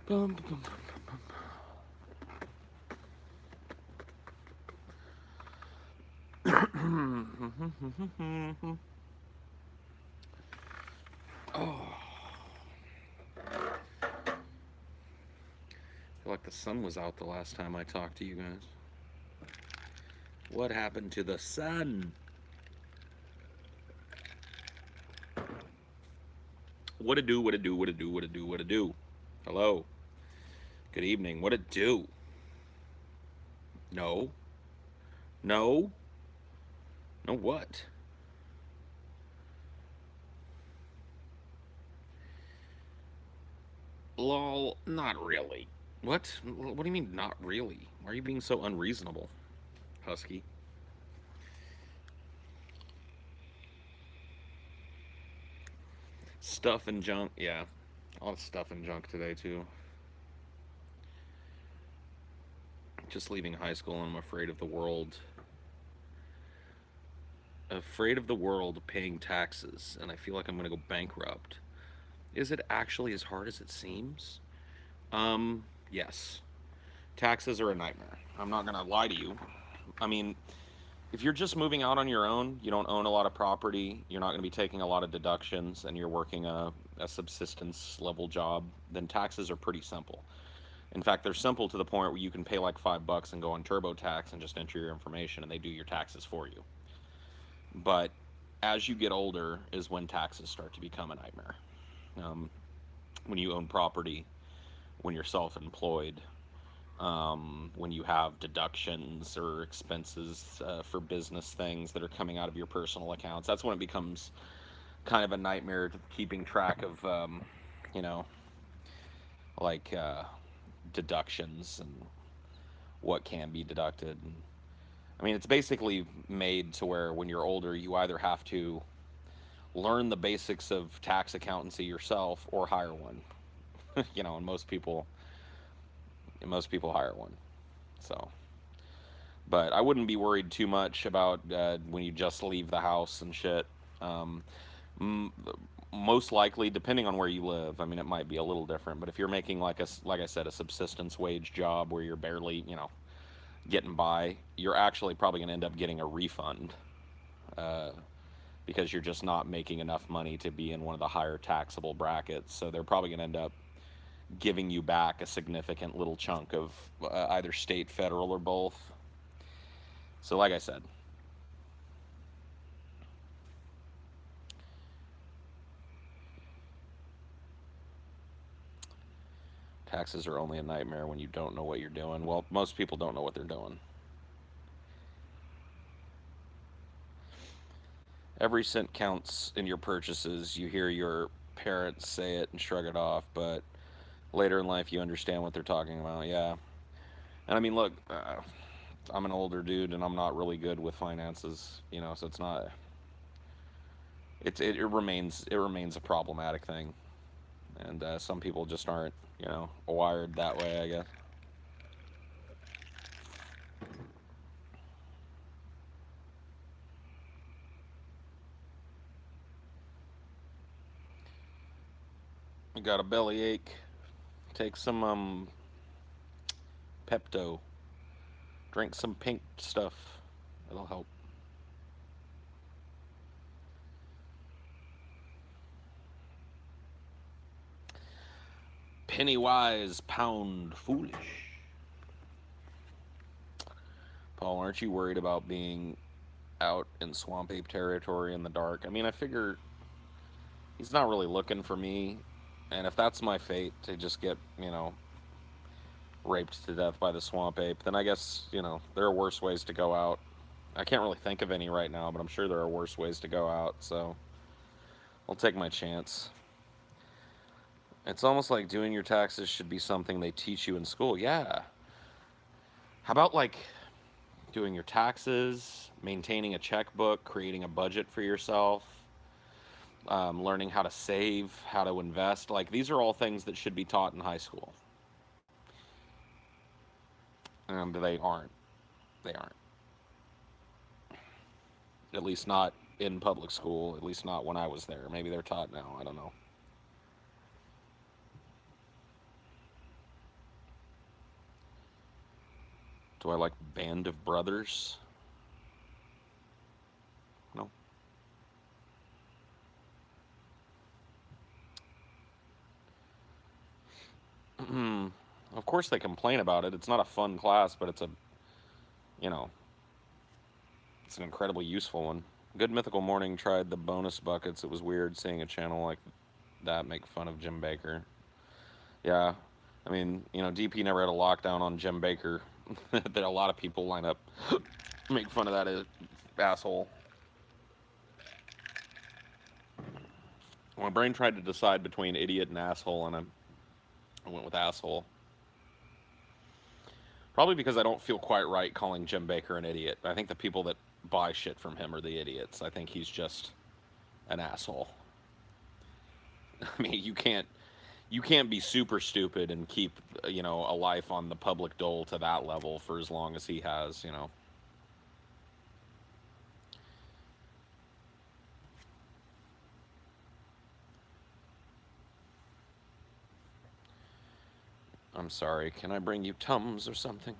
Bum, bum, bum, bum. Oh, I feel like the sun was out the last time I talked to you guys. What happened to the sun? What it do, what it do, what it do, what it do, what it do. Hello. Good evening. What it do? No. No. No what? Lol, not really. What? What do you mean, not really? Why are you being so unreasonable, Husky? Stuff and junk. Yeah. All the stuff and junk today, too. Just leaving high school and I'm afraid of the world. Afraid of the world paying taxes, and I feel like I'm going to go bankrupt. Is it actually as hard as it seems? Yes. Taxes are a nightmare. I'm not going to lie to you. I mean, if you're just moving out on your own, you don't own a lot of property, you're not going to be taking a lot of deductions, and you're working a subsistence level job, then taxes are pretty simple. In fact, they're simple to the point where you can pay like $5 and go on TurboTax and just enter your information and they do your taxes for you. But as you get older is when taxes start to become a nightmare. Um, when you own property, when you're self employed, when you have deductions or expenses for business things that are coming out of your personal accounts. That's when it becomes kind of a nightmare to keeping track of, you know, like deductions and what can be deducted. And, I mean, it's basically made to where when you're older, you either have to learn the basics of tax accountancy yourself or hire one. And most people hire one. So but I wouldn't be worried too much about when you just leave the house and shit. Um, m- Most likely, depending on where you live, I mean, it might be a little different. But if you're making like I said, a subsistence wage job where you're barely, getting by, you're actually probably going to end up getting a refund uh, because you're just not making enough money to be in one of the higher taxable brackets. So they're probably going to end up giving you back a significant little chunk of either state, federal, or both. So, like I said, taxes are only a nightmare when you don't know what you're doing. Well, most people don't know what they're doing. Every cent counts in your purchases. You hear your parents say it and shrug it off, but later in life you understand what they're talking about. Yeah. And I mean, look, I'm an older dude and I'm not really good with finances, so it's not it remains a problematic thing. And some people just aren't, wired that way, I guess. You got a belly ache, take some Pepto. Drink some pink stuff. It'll help. Penny wise, pound foolish. Paul, aren't you worried about being out in swamp ape territory in the dark? I mean, I figure he's not really looking for me, and if that's my fate to just get, raped to death by the swamp ape, then I guess, there are worse ways to go out. I can't really think of any right now, but I'm sure there are worse ways to go out, so I'll take my chance. It's almost like doing your taxes should be something they teach you in school. Yeah. How about like doing your taxes, maintaining a checkbook, creating a budget for yourself, learning how to save, how to invest? Like, these are all things that should be taught in high school. And they aren't. They aren't. At least not in public school, at least not when I was there. Maybe they're taught now. I don't know. Do I like Band of Brothers? No. Of course they complain about it. It's not a fun class, but you know, it's an incredibly useful one. Good Mythical Morning tried the bonus buckets. It was weird seeing a channel like that make fun of Jim Baker. Yeah, I mean, DP never had a lockdown on Jim Baker. That a lot of people line up, make fun of that asshole. My brain tried to decide between idiot and asshole, and I went with asshole. Probably because I don't feel quite right calling Jim Baker an idiot. I think the people that buy shit from him are the idiots. I think he's just an asshole. I mean, you can't be super stupid and keep a life on the public dole to that level for as long as he has. I'm sorry. Can I bring you Tums or something?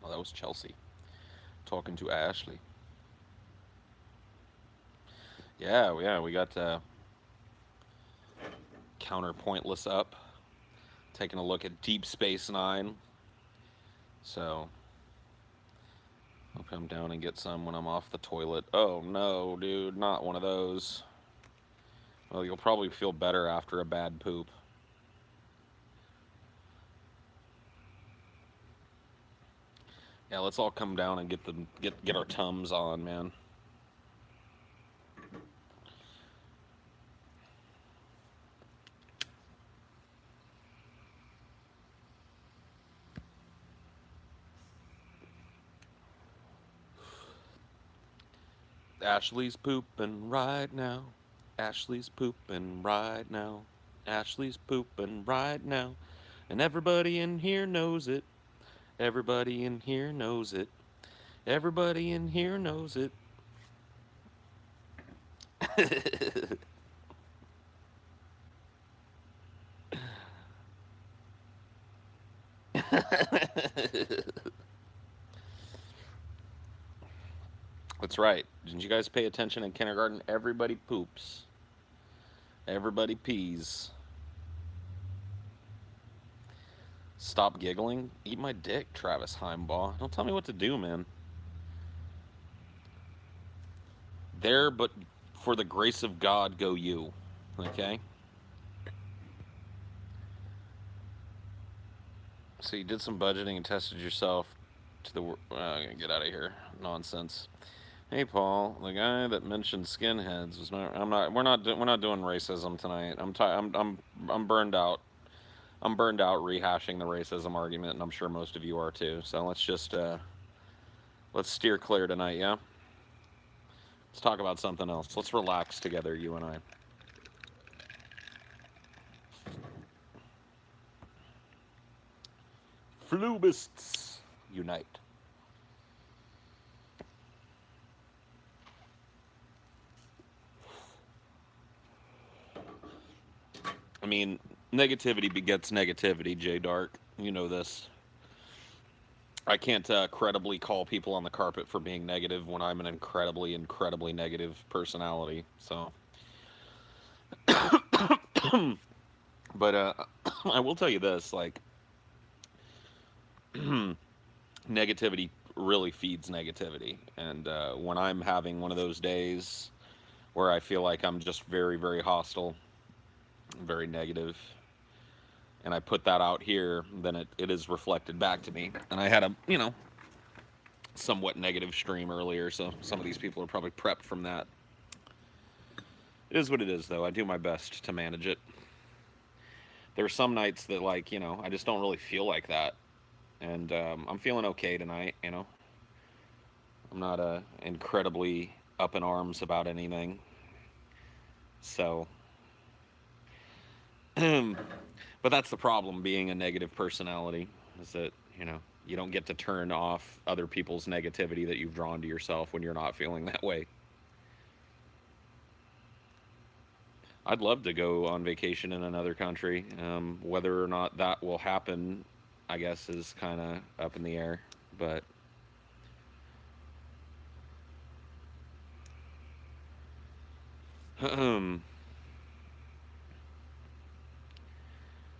Oh, that was Chelsea talking to Ashley. Yeah, we got Counterpointless up, taking a look at Deep Space Nine. So I'll come down and get some when I'm off the toilet. Oh no, dude, not one of those. Well, you'll probably feel better after a bad poop. Yeah, let's all come down and get our Tums on, man. Ashley's pooping right now. Ashley's pooping right now. Ashley's pooping right now. And everybody in here knows it. Everybody in here knows it. Everybody in here knows it. That's right. Didn't you guys pay attention in kindergarten? Everybody poops. Everybody pees. Stop giggling. Eat my dick, Travis Heimbaugh. Don't tell me what to do, man. There, but for the grace of God, go you. Okay? So you did some budgeting and tested yourself to the. Get out of here. Nonsense. Hey Paul, the guy that mentioned skinheads was not. I'm not. We're not doing racism tonight. I'm burned out. I'm burned out rehashing the racism argument, and I'm sure most of you are too. So let's steer clear tonight. Yeah. Let's talk about something else. Let's relax together, you and I. Flubists unite. I mean, negativity begets negativity, J Dark. You know this. I can't credibly call people on the carpet for being negative when I'm an incredibly negative personality. So, but I will tell you this: like, negativity really feeds negativity, and when I'm having one of those days where I feel like I'm just very hostile, very negative, and I put that out here, then it is reflected back to me. And I had a somewhat negative stream earlier, so some of these people are probably prepped from that. It is what it is, though. I do my best to manage it. There are some nights that, like, I just don't really feel like that. And I'm feeling okay tonight, I'm not incredibly up in arms about anything. So, but that's the problem being a negative personality, is that, you don't get to turn off other people's negativity that you've drawn to yourself when you're not feeling that way. I'd love to go on vacation in another country. Whether or not that will happen I guess, is kind of up in the air. But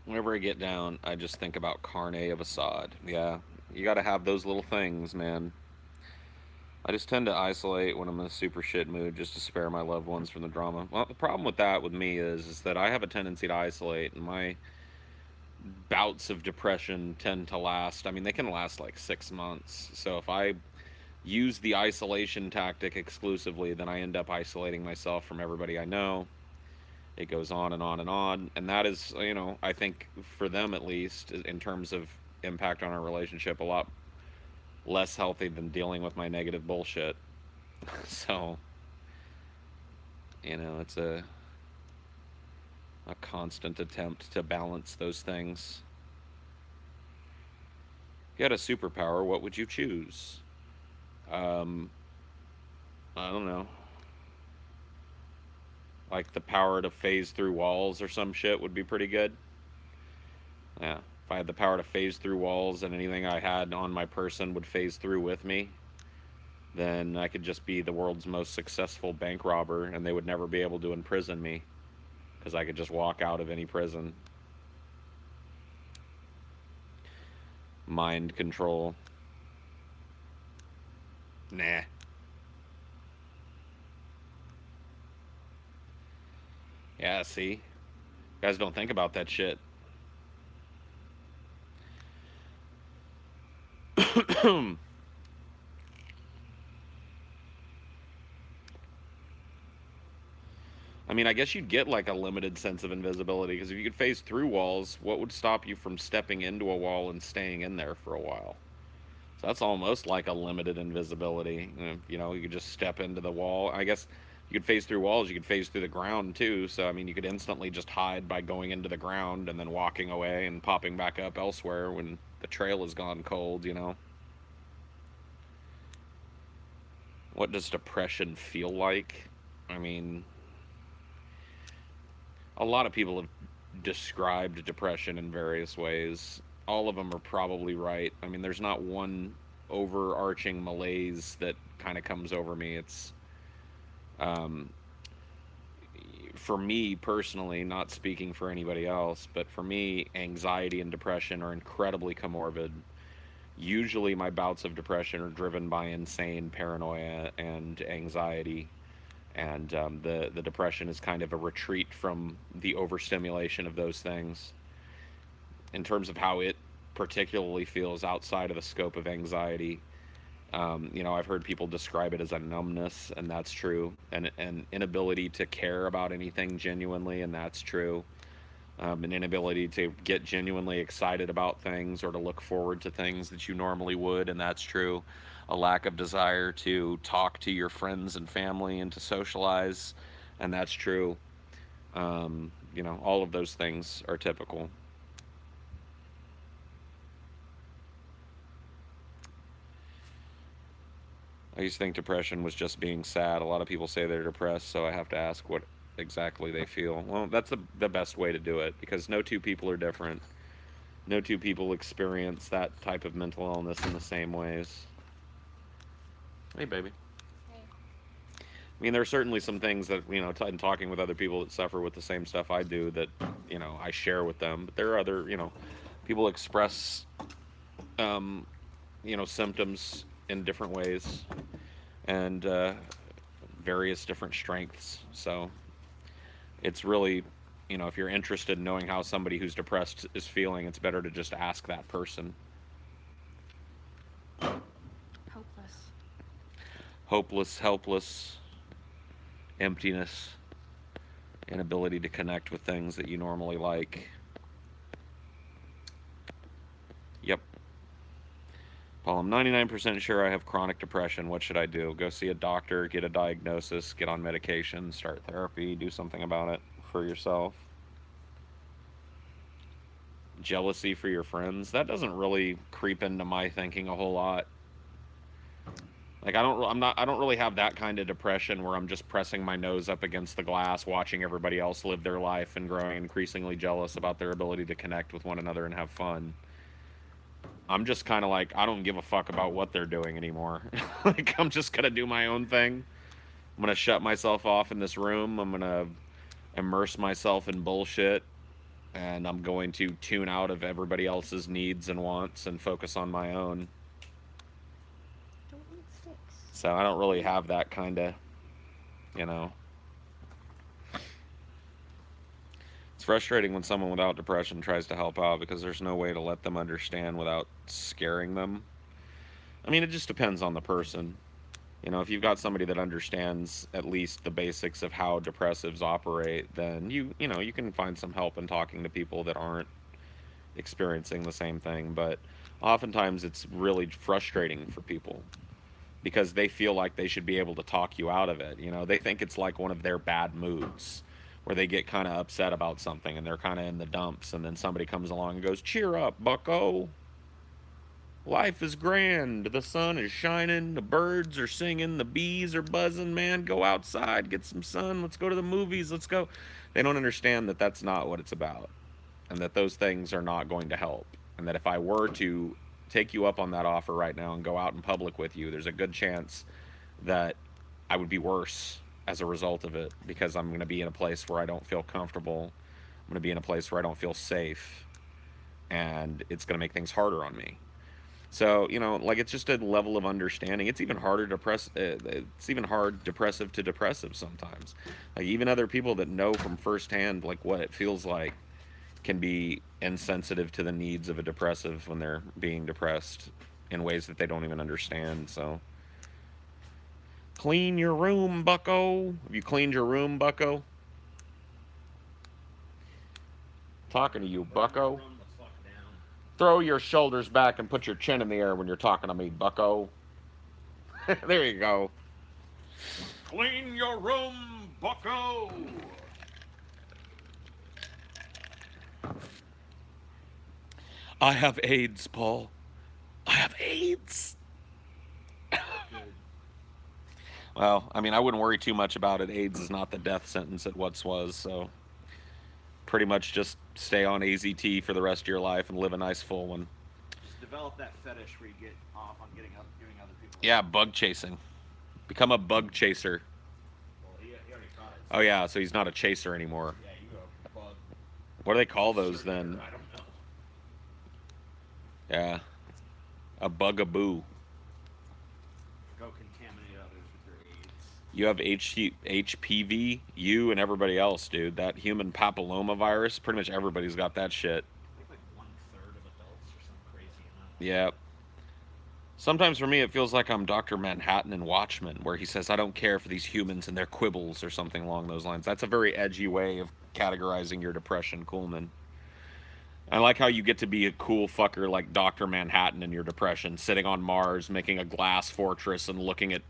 whenever I get down, I just think about Carne of Assad. Yeah, you got to have those little things, man. I just tend to isolate when I'm in a super shit mood just to spare my loved ones from the drama. Well, the problem with that with me is that I have a tendency to isolate, and my bouts of depression tend to last. I mean, they can last like 6 months. So if I use the isolation tactic exclusively, then I end up isolating myself from everybody I know. It goes on and on and on. And that is, I think for them at least, in terms of impact on our relationship, a lot less healthy than dealing with my negative bullshit. So, it's a constant attempt to balance those things. If you had a superpower, what would you choose? Um, I don't know. Like the power to phase through walls or some shit would be pretty good. Yeah. If I had the power to phase through walls and anything I had on my person would phase through with me, then I could just be the world's most successful bank robber and they would never be able to imprison me because I could just walk out of any prison. Mind control. Nah. Yeah, see? You guys don't think about that shit. I mean, I guess you'd get like a limited sense of invisibility because if you could phase through walls, what would stop you from stepping into a wall and staying in there for a while? So that's almost like a limited invisibility. You could just step into the wall. I guess you could phase through walls, you could phase through the ground too. So, I mean, you could instantly just hide by going into the ground and then walking away and popping back up elsewhere when the trail has gone cold. What does depression feel like? I mean, a lot of people have described depression in various ways. All of them are probably right. I mean, there's not one overarching malaise that kind of comes over me. It's um, for me personally, not speaking for anybody else, but for me, anxiety and depression are incredibly comorbid. Usually, my bouts of depression are driven by insane paranoia and anxiety, and the depression is kind of a retreat from the overstimulation of those things. In terms of how it particularly feels outside of the scope of anxiety, I've heard people describe it as a numbness, and that's true, and an inability to care about anything genuinely, and that's true. An inability to get genuinely excited about things or to look forward to things that you normally would, and that's true. A lack of desire to talk to your friends and family and to socialize, and that's true. All of those things are typical. I used to think depression was just being sad. A lot of people say they're depressed, so I have to ask what exactly they feel. Well, that's the best way to do it because no two people are different. No two people experience that type of mental illness in the same ways. Hey, baby. I mean, there are certainly some things that, in talking with other people that suffer with the same stuff I do that, I share with them. But there are other, people express, um, symptoms in different ways and various different strengths. So it's really, if you're interested in knowing how somebody who's depressed is feeling, it's better to just ask that person. Hopeless. Hopeless, helpless, emptiness, inability to connect with things that you normally like. Yep. Paul, I'm 99% sure I have chronic depression. What should I do? Go see a doctor, get a diagnosis, get on medication, start therapy, do something about it for yourself. Jealousy for your friends. That doesn't really creep into my thinking a whole lot. Like I don't really have that kind of depression where I'm just pressing my nose up against the glass watching everybody else live their life and growing increasingly jealous about their ability to connect with one another and have fun. I'm just kind of like, I don't give a fuck about what they're doing anymore. Like, I'm just going to do my own thing. I'm going to shut myself off in this room. I'm going to immerse myself in bullshit. And I'm going to tune out of everybody else's needs and wants and focus on my own. Don't eat sticks. So I don't really have that kind of, you know. It's frustrating when someone without depression tries to help out because there's no way to let them understand without scaring them. I mean, it just depends on the person. You know, if you've got somebody that understands at least the basics of how depressives operate, then you know, you can find some help in talking to people that aren't experiencing the same thing, but oftentimes it's really frustrating for people because they feel like they should be able to talk you out of it. You know, they think it's like one of their bad moods where they get kind of upset about something and they're kind of in the dumps, and then somebody comes along and goes, "Cheer up, bucko. Life is grand. The sun is shining. The birds are singing. The bees are buzzing. Man, go outside, get some sun. Let's go to the movies. Let's go." They don't understand that that's not what it's about, and that those things are not going to help. And that if I were to take you up on that offer right now and go out in public with you, there's a good chance that I would be worse as a result of it, because I'm going to be in a place where I don't feel comfortable. I'm going to be in a place where I don't feel safe, and it's going to make things harder on me. So, you know, like, it's just a level of understanding. It's even harder it's even hard depressive to depressive sometimes. Like, even other people that know from firsthand like what it feels like can be insensitive to the needs of a depressive when they're being depressed in ways that they don't even understand. So, clean your room, bucko. Have you cleaned your room, bucko? Talking to you, Burn your bucko. room the fuck down. Throw your shoulders back and put your chin in the air when you're talking to me, bucko. There you go. Clean your room, bucko. I have AIDS, Paul. I have AIDS. Good. Well, I mean, I wouldn't worry too much about it. AIDS is not the death sentence it once was, so pretty much just stay on AZT for the rest of your life and live a nice full one. Just develop that fetish where you get off on giving other people. Yeah, bug chasing. Become a bug chaser. Well, he already caught it. Oh yeah, so he's not a chaser anymore. Yeah, you a bug. What do they call those then? I don't know. Yeah, a bugaboo. Go contaminate others with your AIDS. You have HPV, you and everybody else, dude. That human papilloma virus, pretty much everybody's got that shit. I think like 1/3 of adults or some crazy amount. Yeah. Sometimes for me, it feels like I'm Dr. Manhattan in Watchmen, where he says, "I don't care for these humans and their quibbles," or something along those lines. That's a very edgy way of categorizing your depression, Coolman. I like how you get to be a cool fucker like Dr. Manhattan in your depression, sitting on Mars, making a glass fortress and looking at,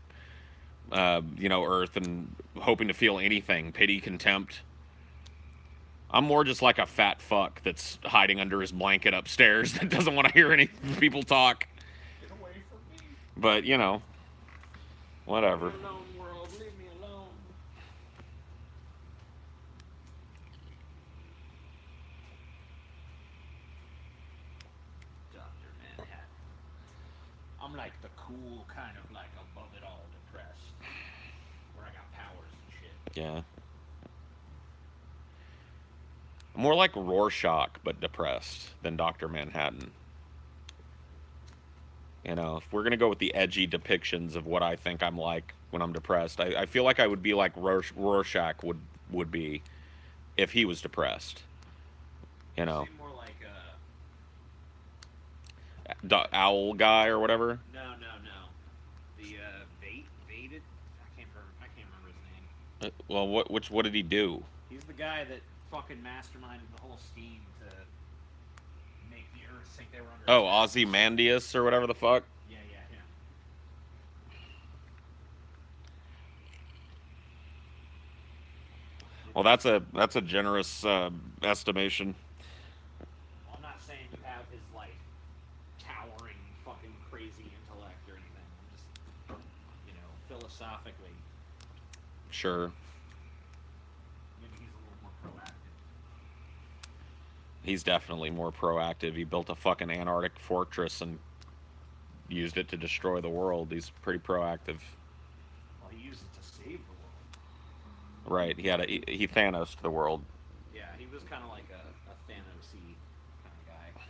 you know, Earth and hoping to feel anything, pity, contempt. I'm more just like a fat fuck that's hiding under his blanket upstairs that doesn't want to hear any people talk. Get away from me. But, you know, whatever. Leave me alone, world. Leave me alone. Dr. Manhattan. I'm like the cool kind of like above it all depressed. Where I got powers and shit. Yeah. More like Rorschach, but depressed, than Dr. Manhattan. You know, if we're going to go with the edgy depictions of what I think I'm like when I'm depressed, I feel like I would be like Rorschach would be if he was depressed. You know, Seem more like owl guy or whatever. no. The Vated. I can't remember his name. Well, what did he do? He's the guy that fucking masterminded the whole scheme to make the Earth think they were under Oh, attack. Ozymandias or whatever the fuck. Yeah. Well, that's a generous estimation. Well, I'm not saying you have his like towering fucking crazy intellect or anything. I'm just, philosophically, Sure. maybe he's a little more proactive. He's definitely more proactive. He built a fucking Antarctic fortress and used it to destroy the world. He's pretty proactive. Well, he used it to save the world. Right. He Thanos to the world. Yeah, he was kind of like a Thanos-y kind of guy.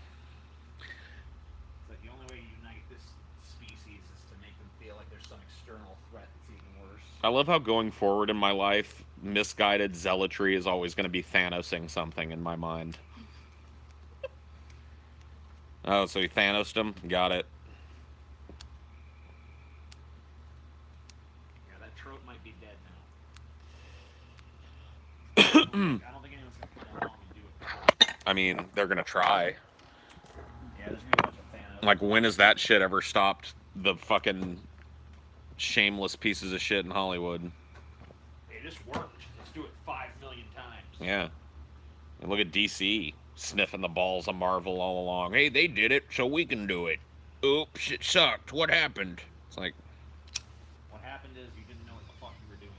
It's like the only way to unite this species is to make them feel like there's some external threat that's even worse. I love how going forward in my life, misguided zealotry is always going to be Thanosing something in my mind. Oh, so he Thanosed him? Got it. Yeah, that trope might be dead now. I don't think anyone's gonna come along and do it. I mean, they're going to try. Yeah, there's gonna be a bunch of Thanos. Like, when has that shit ever stopped the fucking shameless pieces of shit in Hollywood? It just worked. Let's do it 5 million times. Yeah. And look at DC sniffing the balls of Marvel all along. Hey, they did it, so we can do it. Oops, it sucked. What happened? It's like, What happened is you didn't know what the fuck you were doing.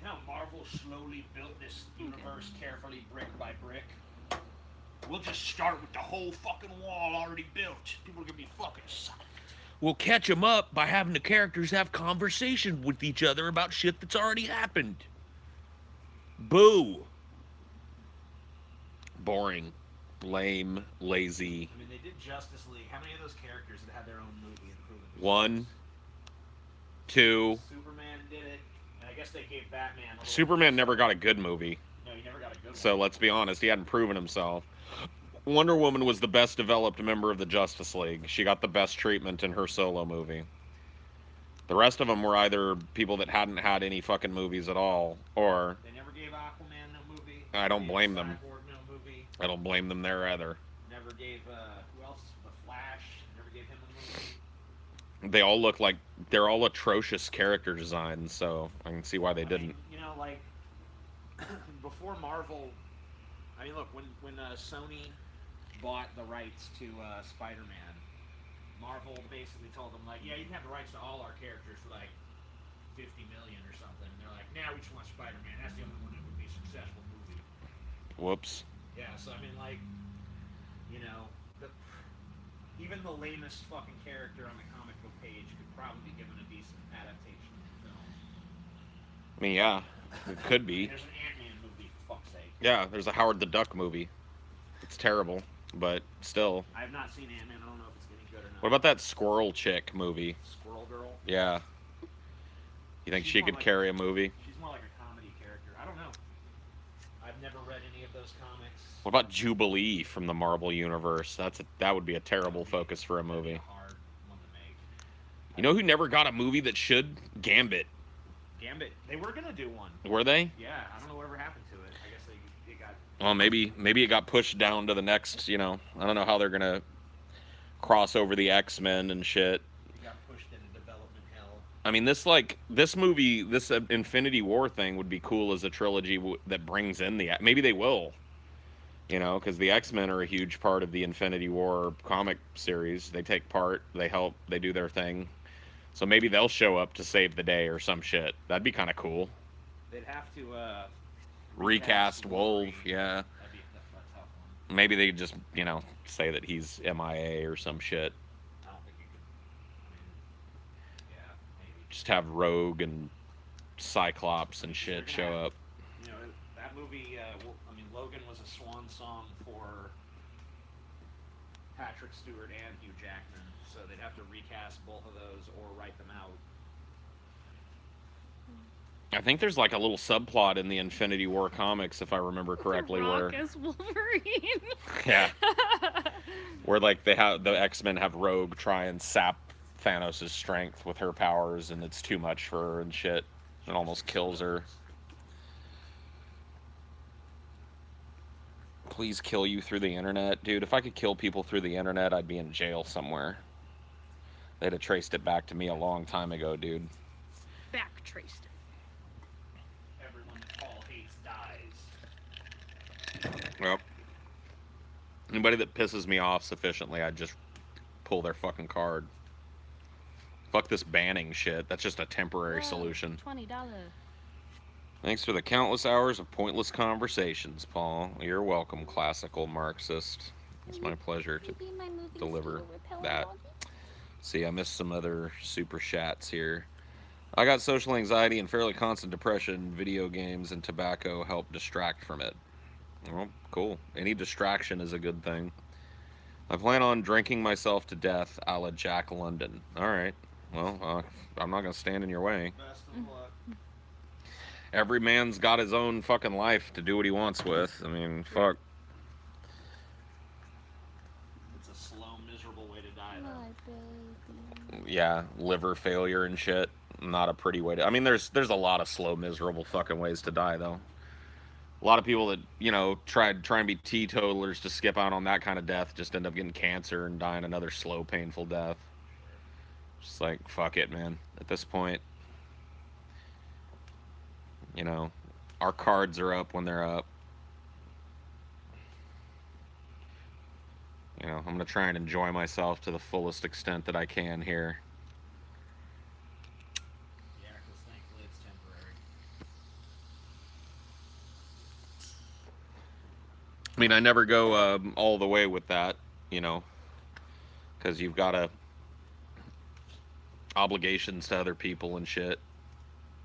You know how Marvel slowly built this universe carefully, brick by brick? We'll just start with the whole fucking wall already built. People are gonna be fucking psyched. we'll catch them up by having the characters have conversation with each other about shit that's already happened. Boo. Boring. Lame. Lazy. I mean, they did Justice League. How many of those characters had their own movie and proven themselves? 1, 2. Superman did it, and I guess they gave Batman a little Superman never got a good movie. No, he never got a good So one. let's be honest, he hadn't proven himself. Wonder Woman was the best developed member of the Justice League. She got the best treatment in her solo movie. The rest of them were either people that hadn't had any fucking movies at all, or They never gave Aquaman no movie. I don't Gave blame them. Cyborg no movie. I don't blame them there either. Never gave who else? The Flash. Never gave him a movie. They all look like they're all atrocious character designs, so I can see why they I didn't. mean, you know, like before Marvel. I mean, look, when Sony bought the rights to Spider-Man, Marvel basically told them like, yeah, you can have the rights to all our characters for like 50 million or something. And they're like, now we just want Spider-Man. That's the only one that would be a successful movie. Whoops. Yeah, so I mean, like, you know, even the lamest fucking character on the comic book page could probably be given a decent adaptation in film. I mean, yeah, it could be. There's an Ant-Man movie, for fuck's sake. Yeah, there's a Howard the Duck movie. It's terrible, but still. I have not seen Ant-Man. I don't know if it's getting good or not. What about that Squirrel Chick movie? Squirrel Girl? Yeah. You think She's she more could like- carry a movie? She's more like a comedy character. I don't know. I've never read any of those comics. What about Jubilee from the Marvel Universe? That would be a terrible focus for a That'd be movie. a hard one to make. You know who never got a movie that should? Gambit. Gambit. They were gonna do one. Were they? Yeah, I don't know whatever happened to it. I guess they got. Well, maybe it got pushed down to the next. You know, I don't know how they're gonna cross over the X-Men and shit. It got pushed into development hell. I mean, this movie, this Infinity War thing would be cool as a trilogy that brings in the. Maybe they will. You know, because the X-Men are a huge part of the Infinity War comic series. They take part, they help, they do their thing. So maybe they'll show up to save the day or some shit. That'd be kind of cool. They'd have to Recast Wolf, Wolverine. yeah. That'd be a tough one. Maybe they just, say that he's MIA or some shit. I don't think you could. I mean, yeah, maybe. Just have Rogue and Cyclops and shit They're show gonna have- up. You know, that movie. Logan was a swan song for Patrick Stewart and Hugh Jackman, so they'd have to recast both of those or write them out. I think there's like a little subplot in the Infinity War comics, if I remember correctly, The Rock where as Wolverine. yeah, where like they have the X-Men have Rogue try and sap Thanos' strength with her powers, and it's too much for her and shit. It almost kills her. Please kill you through the internet, dude. If I could kill people through the internet, I'd be in jail somewhere. They'd have traced it back to me a long time ago, dude. Back traced it. Everyone that Paul hates dies. Yep. Anybody that pisses me off sufficiently, I'd just pull their fucking card. Fuck this banning shit. That's just a temporary solution. $20. Thanks for the countless hours of pointless conversations, Paul. You're welcome, classical Marxist. It's my pleasure to Maybe my moving deliver mosquito repellent that. body? See, I missed some other super chats here. I got social anxiety and fairly constant depression. Video games and tobacco help distract from it. Well, cool. Any distraction is a good thing. I plan on drinking myself to death a la Jack London. Alright. Well, I'm not going to stand in your way. Best of luck. Every man's got his own fucking life to do what he wants with. I mean, fuck. It's a slow, miserable way to die, though. My baby. Yeah, liver failure and shit. Not a pretty way to. I mean, there's a lot of slow, miserable fucking ways to die, though. A lot of people that try and be teetotalers to skip out on that kind of death just end up getting cancer and dying another slow, painful death. Just like fuck it, man. At this point, you know, our cards are up when they're up. I'm gonna try and enjoy myself to the fullest extent that I can here. Yeah, because thankfully it's temporary. I mean, I never go all the way with that, because you've got obligations to other people and shit.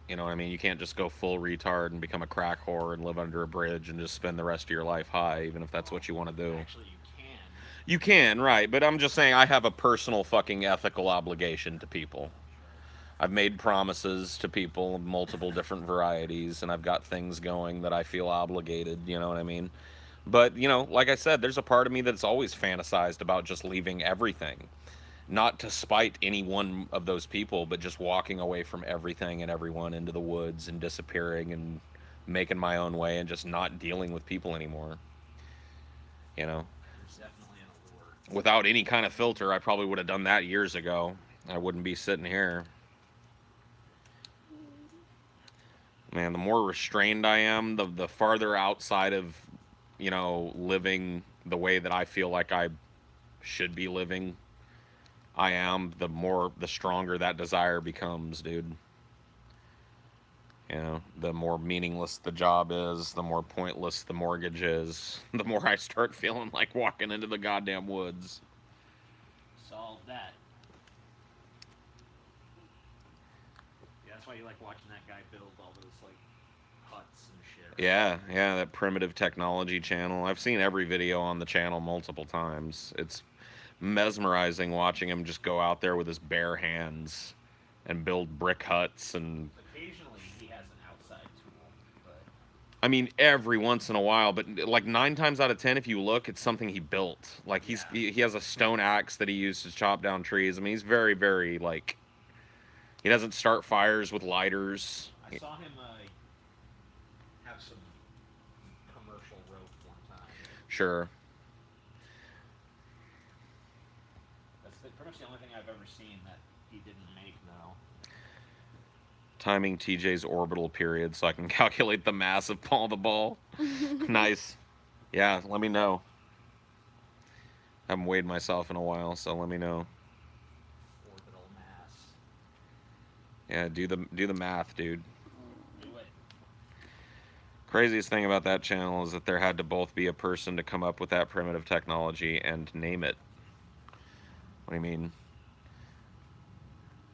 You know what I mean? You can't just go full retard and become a crack whore and live under a bridge and just spend the rest of your life high, even if that's what you want to do. Actually, you can. You can, right? But I'm just saying I have a personal fucking ethical obligation to people. I've made promises to people of multiple different varieties, and I've got things going that I feel obligated, you know what I mean? But, like I said, there's a part of me that's always fantasized about just leaving everything. Not to spite any one of those people, but just walking away from everything and everyone into the woods and disappearing and making my own way and just not dealing with people anymore. You know? There's definitely an allure. Without any kind of filter, I probably would have done that years ago. I wouldn't be sitting here. Man, the more restrained I am, the farther outside of, living the way that I feel like I should be living I am, the stronger that desire becomes, dude. The more meaningless the job is, the more pointless the mortgage is, the more I start feeling like walking into the goddamn woods. Solve that. Yeah, that's why you like watching that guy build all those like huts and shit. Right? Yeah, that primitive technology channel. I've seen every video on the channel multiple times. It's mesmerizing watching him just go out there with his bare hands and build brick huts and Occasionally he has an outside tool, but I mean every once in a while, but like 9 times out of 10 if you look it's something he built. Like he has a stone axe that he used to chop down trees. I mean he's very very like he doesn't start fires with lighters. I saw him have some commercial rope one time. Sure. That's pretty much the only thing I've ever seen that he didn't make, though. Timing TJ's orbital period so I can calculate the mass of Paul the Ball. Nice. Yeah, let me know. I haven't weighed myself in a while, so let me know. Orbital mass. Yeah, do the math, dude. Do it. Craziest thing about that channel is that there had to both be a person to come up with that primitive technology and name it. What do you mean?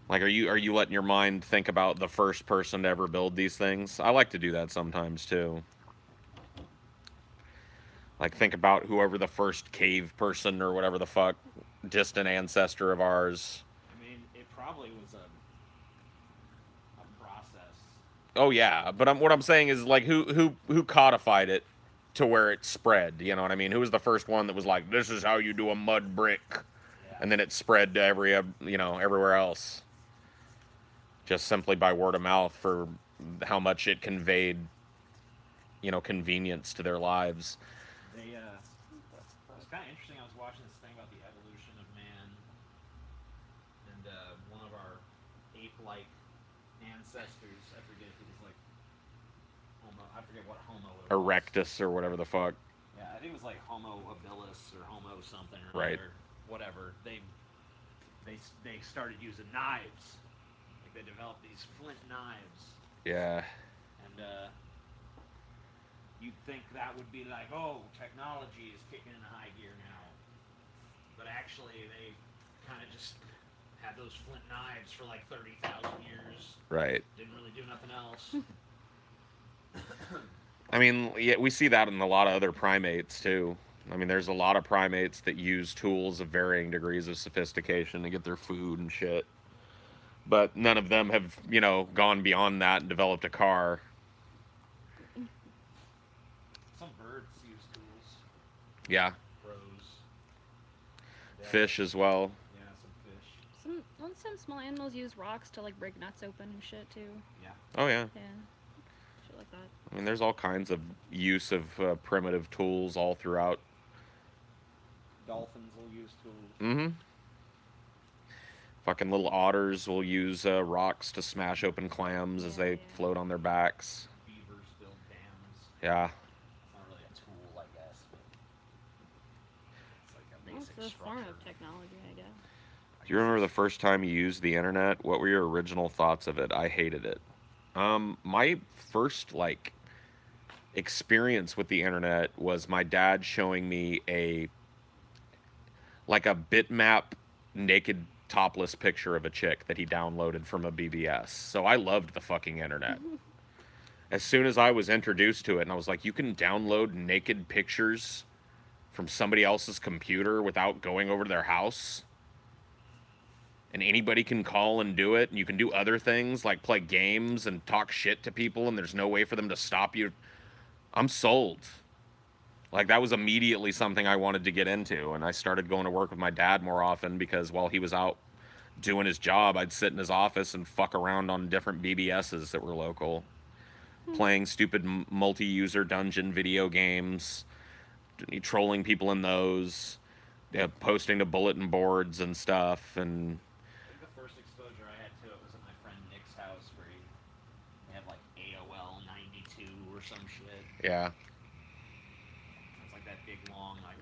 Like, are you letting your mind think about the first person to ever build these things? I like to do that sometimes too. Like, think about whoever the first cave person or whatever the fuck, distant ancestor of ours. I mean, it probably was a process. Oh yeah, but what I'm saying is like who codified it to where it spread. You know what I mean? Who was the first one that was like, this is how you do a mud brick, and then it spread to everywhere else. Just simply by word of mouth for how much it conveyed, convenience to their lives. It was kind of interesting. I was watching this thing about the evolution of man, and one of our ape-like ancestors, I forget if it was like Homo, I forget what Homo it was. Erectus or whatever the fuck. Yeah, I think it was like Homo habilis or Homo something or right. Whatever. They started using knives. Like they developed these flint knives. Yeah. And you'd think that would be like, oh, technology is kicking into high gear now. But actually, they kind of just had those flint knives for like 30,000 years. Right. Didn't really do nothing else. I mean, yeah, we see that in a lot of other primates too. I mean, there's a lot of primates that use tools of varying degrees of sophistication to get their food and shit. But none of them have, gone beyond that and developed a car. Some birds use tools. Yeah. Crows. Fish as well. Yeah, some fish. Some small animals use rocks to like break nuts open and shit too. Yeah. Oh, yeah. Yeah. Shit like that. I mean, there's all kinds of use of primitive tools all throughout. Dolphins will use tools. Mm-hmm. Fucking little otters will use rocks to smash open clams as they float on their backs. Beavers build dams. Yeah. It's not really a tool, I guess. But it's like a basic It's a structure. form of technology, I guess. Do you remember the first time you used the internet? What were your original thoughts of it? I hated it. My first experience with the internet was my dad showing me a bitmap naked topless picture of a chick that he downloaded from a BBS. So I loved the fucking internet. As soon as I was introduced to it, and I was like, you can download naked pictures from somebody else's computer without going over to their house. And anybody can call and do it, and you can do other things like play games and talk shit to people, and there's no way for them to stop you. I'm sold. Like, that was immediately something I wanted to get into, and I started going to work with my dad more often because while he was out doing his job, I'd sit in his office and fuck around on different BBSs that were local, playing stupid multi-user dungeon video games, trolling people in those, posting to bulletin boards and stuff, and The first exposure I had to it was at my friend Nick's house where he had like AOL 92 or some shit. yeah. It's like that big long like.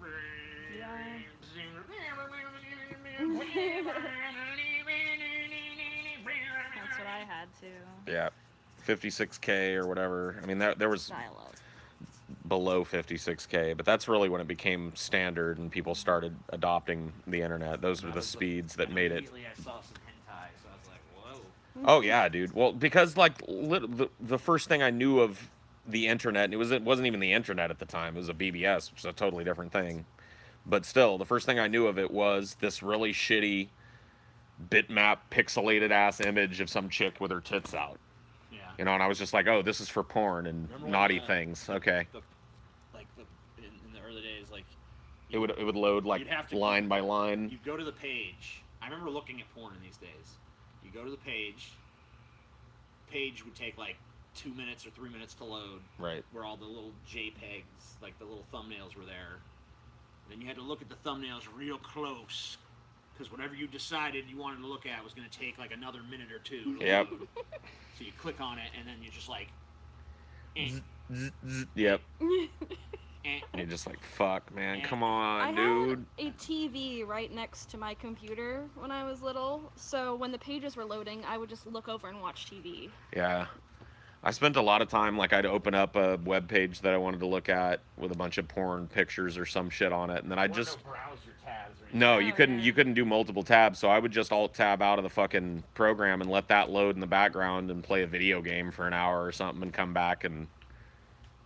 That's what I had too. Yeah. 56K or whatever. I mean, there was Dial-up. below 56K, but that's really when it became standard and people started adopting the internet. Those were the speeds that made it. Immediately I saw some hentai, so I was like, whoa. Oh yeah, dude. Well, because the first thing I knew of the internet, and it wasn't even the internet at the time. It was a BBS, which is a totally different thing. But still, the first thing I knew of it was this really shitty bitmap pixelated ass image of some chick with her tits out. Yeah. And I was just like, oh, this is for porn and Remember naughty when, things. Okay. In the early days, like It would load like you'd have to line by line. you go to the page. I remember looking at porn in these days. You go to the page. Page would take like 2 minutes or 3 minutes to load. Right. Where all the little JPEGs, like the little thumbnails, were there. Then you had to look at the thumbnails real close, because whatever you decided you wanted to look at was going to take like another minute or two. To Yep. load. So you click on it, and then you're just like, Yep. eh. And you're just like, fuck, man, come I on, dude. had a TV right next to my computer when I was little, so when the pages were loading, I would just look over and watch TV. Yeah. I spent a lot of time, like, I'd open up a web page that I wanted to look at with a bunch of porn pictures or some shit on it, and then I'd There were just... no browser tabs or anything. No, Oh, you yeah. couldn't do multiple tabs, so I would just alt tab out of the fucking program and let that load in the background and play a video game for an hour or something and come back and,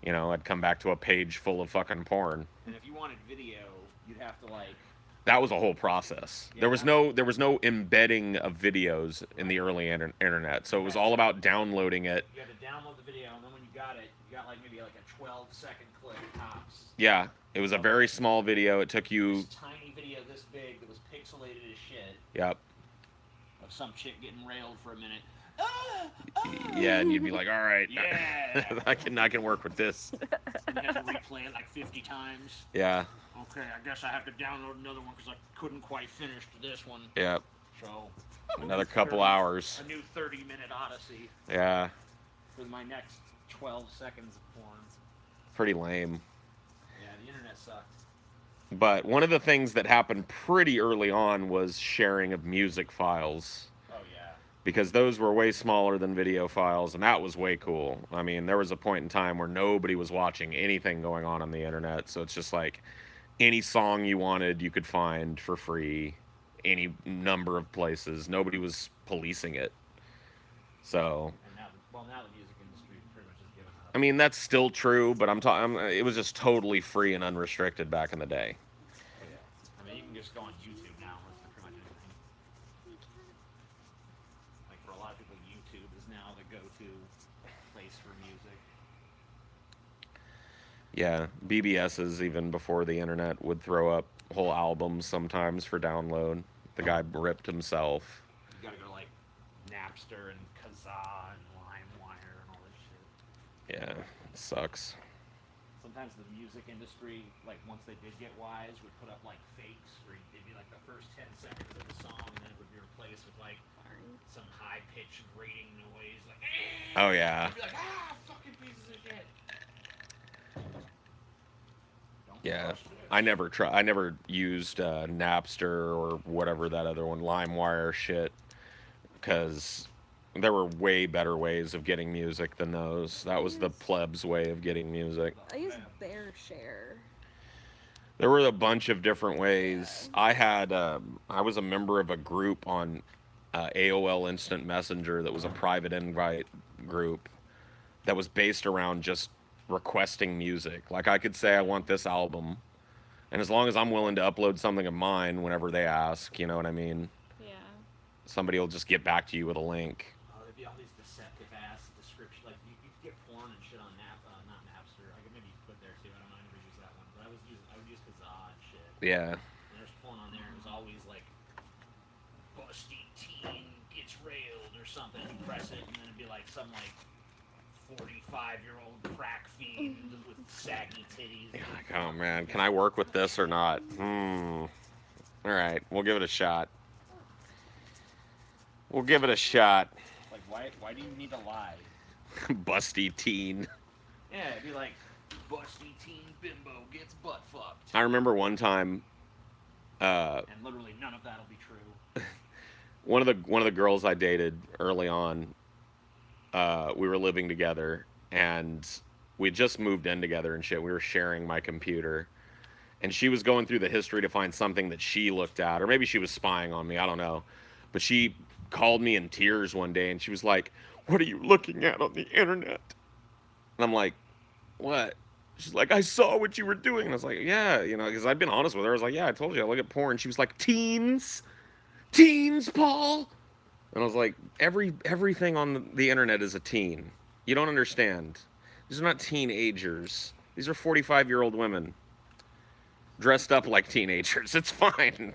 I'd come back to a page full of fucking porn. And if you wanted video, you'd have to like. That was a whole process. Yeah, There was no embedding of videos in the early internet, so it was all about downloading it. You had to download the video, and then when you got it, you got like maybe like a 12-second clip tops. Yeah, it was a very small video. It took you... This tiny video this big that was pixelated as shit Yep. of some chick getting railed for a minute. Yeah, and you'd be like, all right, Yeah. I can work with this. And you have to replay it like 50 times. Yeah, Okay, I guess I have to download another one because I couldn't quite finish this one. yeah. So Another couple hours. a new 30-minute odyssey Yeah, for my next 12 seconds of porn. pretty lame. Yeah, the internet sucked. But one of the things that happened pretty early on was sharing of music files. Oh yeah. because those were way smaller than video files, and that was way cool. I mean, there was a point in time where nobody was watching anything going on the internet, so it's just like any song you wanted, you could find for free, any number of places. Nobody was policing it. So, And now, well, now the music industry pretty much has given up. I mean, that's still true, but I'm talking. It was just totally free and unrestricted back in the day. Oh yeah. I mean, you can just go on YouTube now and listen to pretty much anything. Like for a lot of people, YouTube is now the go-to place for music. Yeah, BBS's even before the internet would throw up whole albums sometimes for download. The guy ripped himself. You gotta go to like Napster and Kazaa and LimeWire and all this shit. Yeah, sucks. Sometimes the music industry, like once they did get wise, would put up like fakes where it'd be like the first 10 seconds of the song, and then it would be replaced with like some high-pitched grating noise, like. Oh yeah. You'd be like, fucking pieces of shit. Don't Yeah, crush it. I never used Napster or whatever that other one, LimeWire shit, because there were way better ways of getting music than those. That was the plebs way of getting music. I use Bear Share. There were a bunch of different ways. Yeah. I was a member of a group on AOL Instant Messenger that was a private invite group that was based around just requesting music. Like I could say I want this album, and as long as I'm willing to upload something of mine whenever they ask, you know what I mean? Yeah. Somebody will just get back to you with a link. There'd be all these deceptive ass descriptions. Like you could get porn and shit on not Napster. I could maybe put there too. I don't know. I never used that one, but I would use Kazaa and shit. Yeah. And there's porn on there. And it was always like busty teen gets railed or something. You press it, and then it'd be like some like 45-year-old crack fiend with saggy titties. Like, oh man, can I work with this or not? All right, we'll give it a shot. We'll give it a shot. Like why do you need to lie? Busty teen. Yeah, it'd be like busty teen bimbo gets butt fucked. I remember one time. And literally none of that'll be true. One of the girls I dated early on, we were living together, and we had just moved in together and shit. We were sharing my computer, and she was going through the history to find something that she looked at, or maybe she was spying on me. I don't know, but she called me in tears one day, and she was like, "What are you looking at on the internet?" And I'm like, "What?" She's like, "I saw what you were doing." And I was like, "Yeah," you know, because I'd been honest with her. I was like, "Yeah, I told you I look at porn." She was like, teens, Paul." And I was like, everything on the internet is a teen. You don't understand. These are not teenagers. These are 45-year-old women dressed up like teenagers. It's fine.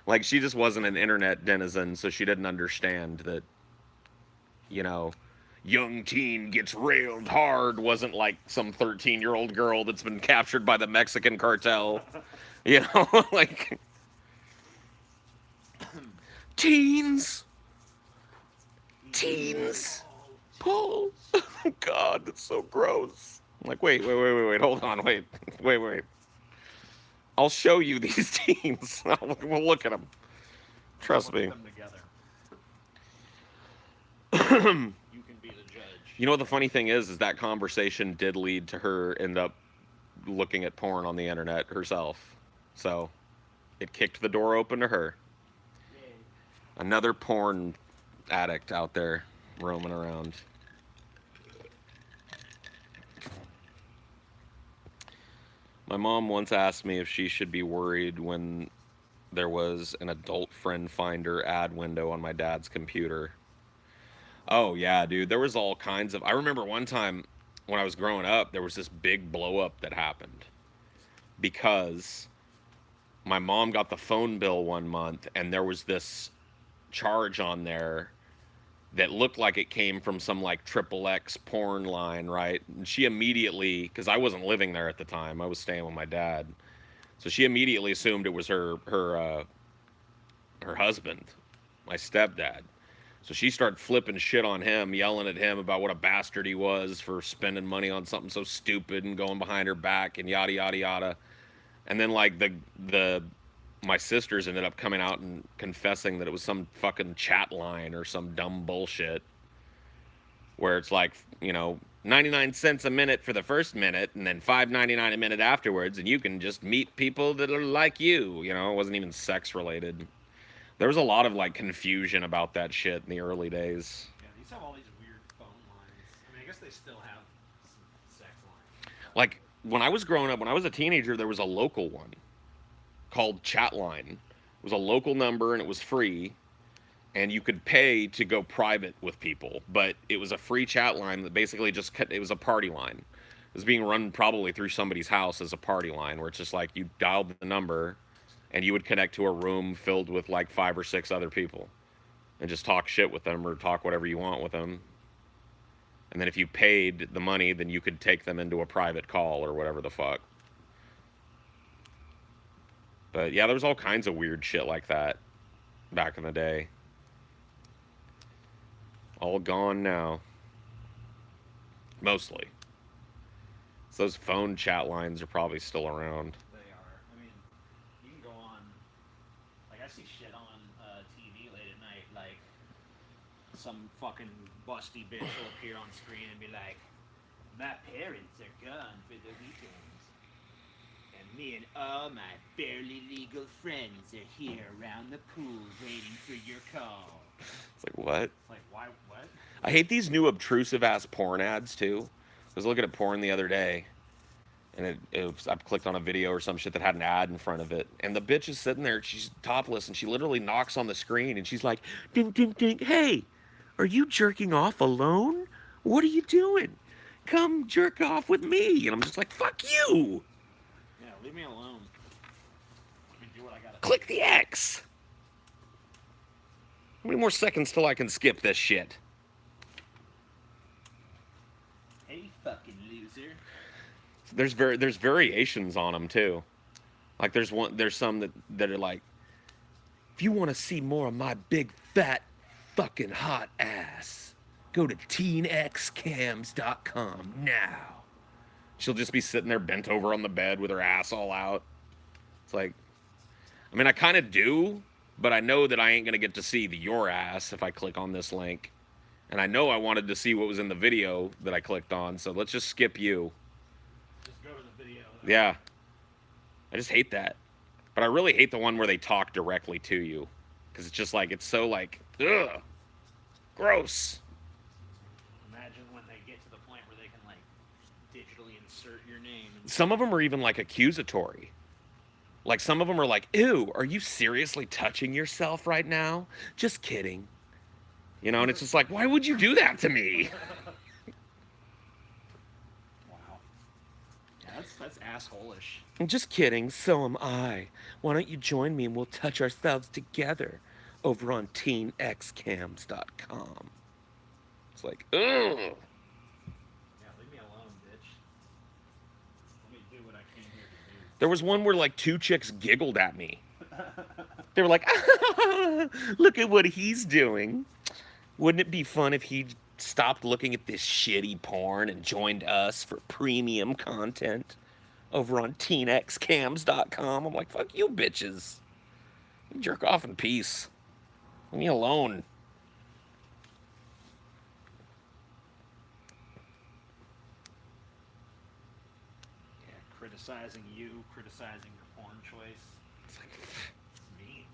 Like, she just wasn't an internet denizen, so she didn't understand that, you know, young teen gets railed hard wasn't like some 13-year-old girl that's been captured by the Mexican cartel. You know, like, teens. Paul. Oh, God, that's so gross. I'm like, wait, hold on, wait. I'll show you these teens. We'll look at them. Trust me. Put them together. You can be the judge. You know what the funny thing is that conversation did lead to her end up looking at porn on the internet herself. So it kicked the door open to her. Yay. Another porn addict out there roaming around. My mom once asked me if she should be worried when there was an adult friend finder ad window on my dad's computer. Oh yeah, dude, there was all kinds of. I remember one time when I was growing up, there was this big blow up that happened because my mom got the phone bill one month and there was this charge on there that looked like it came from some like triple X porn line, right? And she immediately, because I wasn't living there at the time, I was staying with my dad, so she immediately assumed it was her husband, my stepdad. So she started flipping shit on him, yelling at him about what a bastard he was for spending money on something so stupid and going behind her back and yada yada yada. And then like the my sisters ended up coming out and confessing that it was some fucking chat line or some dumb bullshit where it's like, 99 cents a minute for the first minute and then 5.99 a minute afterwards, and you can just meet people that are like you. It wasn't even sex related. There was a lot of like confusion about that shit in the early days. Yeah, they used to have all these weird phone lines. I mean, I guess they still have some sex lines. Like when I was growing up, when I was a teenager, there was a local one called Chatline. It was a local number and it was free, and you could pay to go private with people, but it was a free chat line that basically it was a party line. It was being run probably through somebody's house as a party line where it's just like you dialed the number and you would connect to a room filled with like 5 or 6 other people and just talk shit with them or talk whatever you want with them. And then if you paid the money, then you could take them into a private call or whatever the fuck. But yeah, there was all kinds of weird shit like that back in the day. All gone now. Mostly. So those phone chat lines are probably still around. They are. I mean, you can go on. Like, I see shit on TV late at night. Like, some fucking busty bitch will appear on screen and be like, "My parents are gone for the weekend, and me and all my barely legal friends are here around the pool waiting for your call." It's like, what? It's like, why? What? I hate these new obtrusive ass porn ads too. I was looking at porn the other day, and I clicked on a video or some shit that had an ad in front of it, and the bitch is sitting there, she's topless, and she literally knocks on the screen, and she's like, "Ding, ding, ding! Hey, are you jerking off alone? What are you doing? Come jerk off with me!" And I'm just like, "Fuck you! Yeah, leave me alone. Let me do what I gotta. Click the X." How many more seconds till I can skip this shit? Hey, fucking loser. There's variations on them too. Like there's some that are like, "If you want to see more of my big fat fucking hot ass, go to teenxcams.com now." She'll just be sitting there bent over on the bed with her ass all out. It's like, I mean, I kind of do, but I know that I ain't gonna get to see your ass if I click on this link. And I know I wanted to see what was in the video that I clicked on, so let's just skip you. Just go to the video. Yeah. I just hate that. But I really hate the one where they talk directly to you. Because it's just like, it's so like, ugh. Gross. Imagine when they get to the point where they can, like, digitally insert your name. Some of them are even like accusatory. Like some of them are like, "Ew, are you seriously touching yourself right now? Just kidding." And it's just like, why would you do that to me? Wow. Yeah, that's asshole-ish. I'm just kidding, so am I. Why don't you join me and we'll touch ourselves together over on teenxcams.com. It's like, ugh. Yeah, leave me alone, bitch. Let me do what I came here to do. There was one where like 2 chicks giggled at me. They were like, "Look at what he's doing. Wouldn't it be fun if he stopped looking at this shitty porn and joined us for premium content over on teenxcams.com?" I'm like, fuck you bitches. You jerk off in peace. Leave me alone. Yeah, criticizing you, criticizing your porn choice. It's like, It's mean.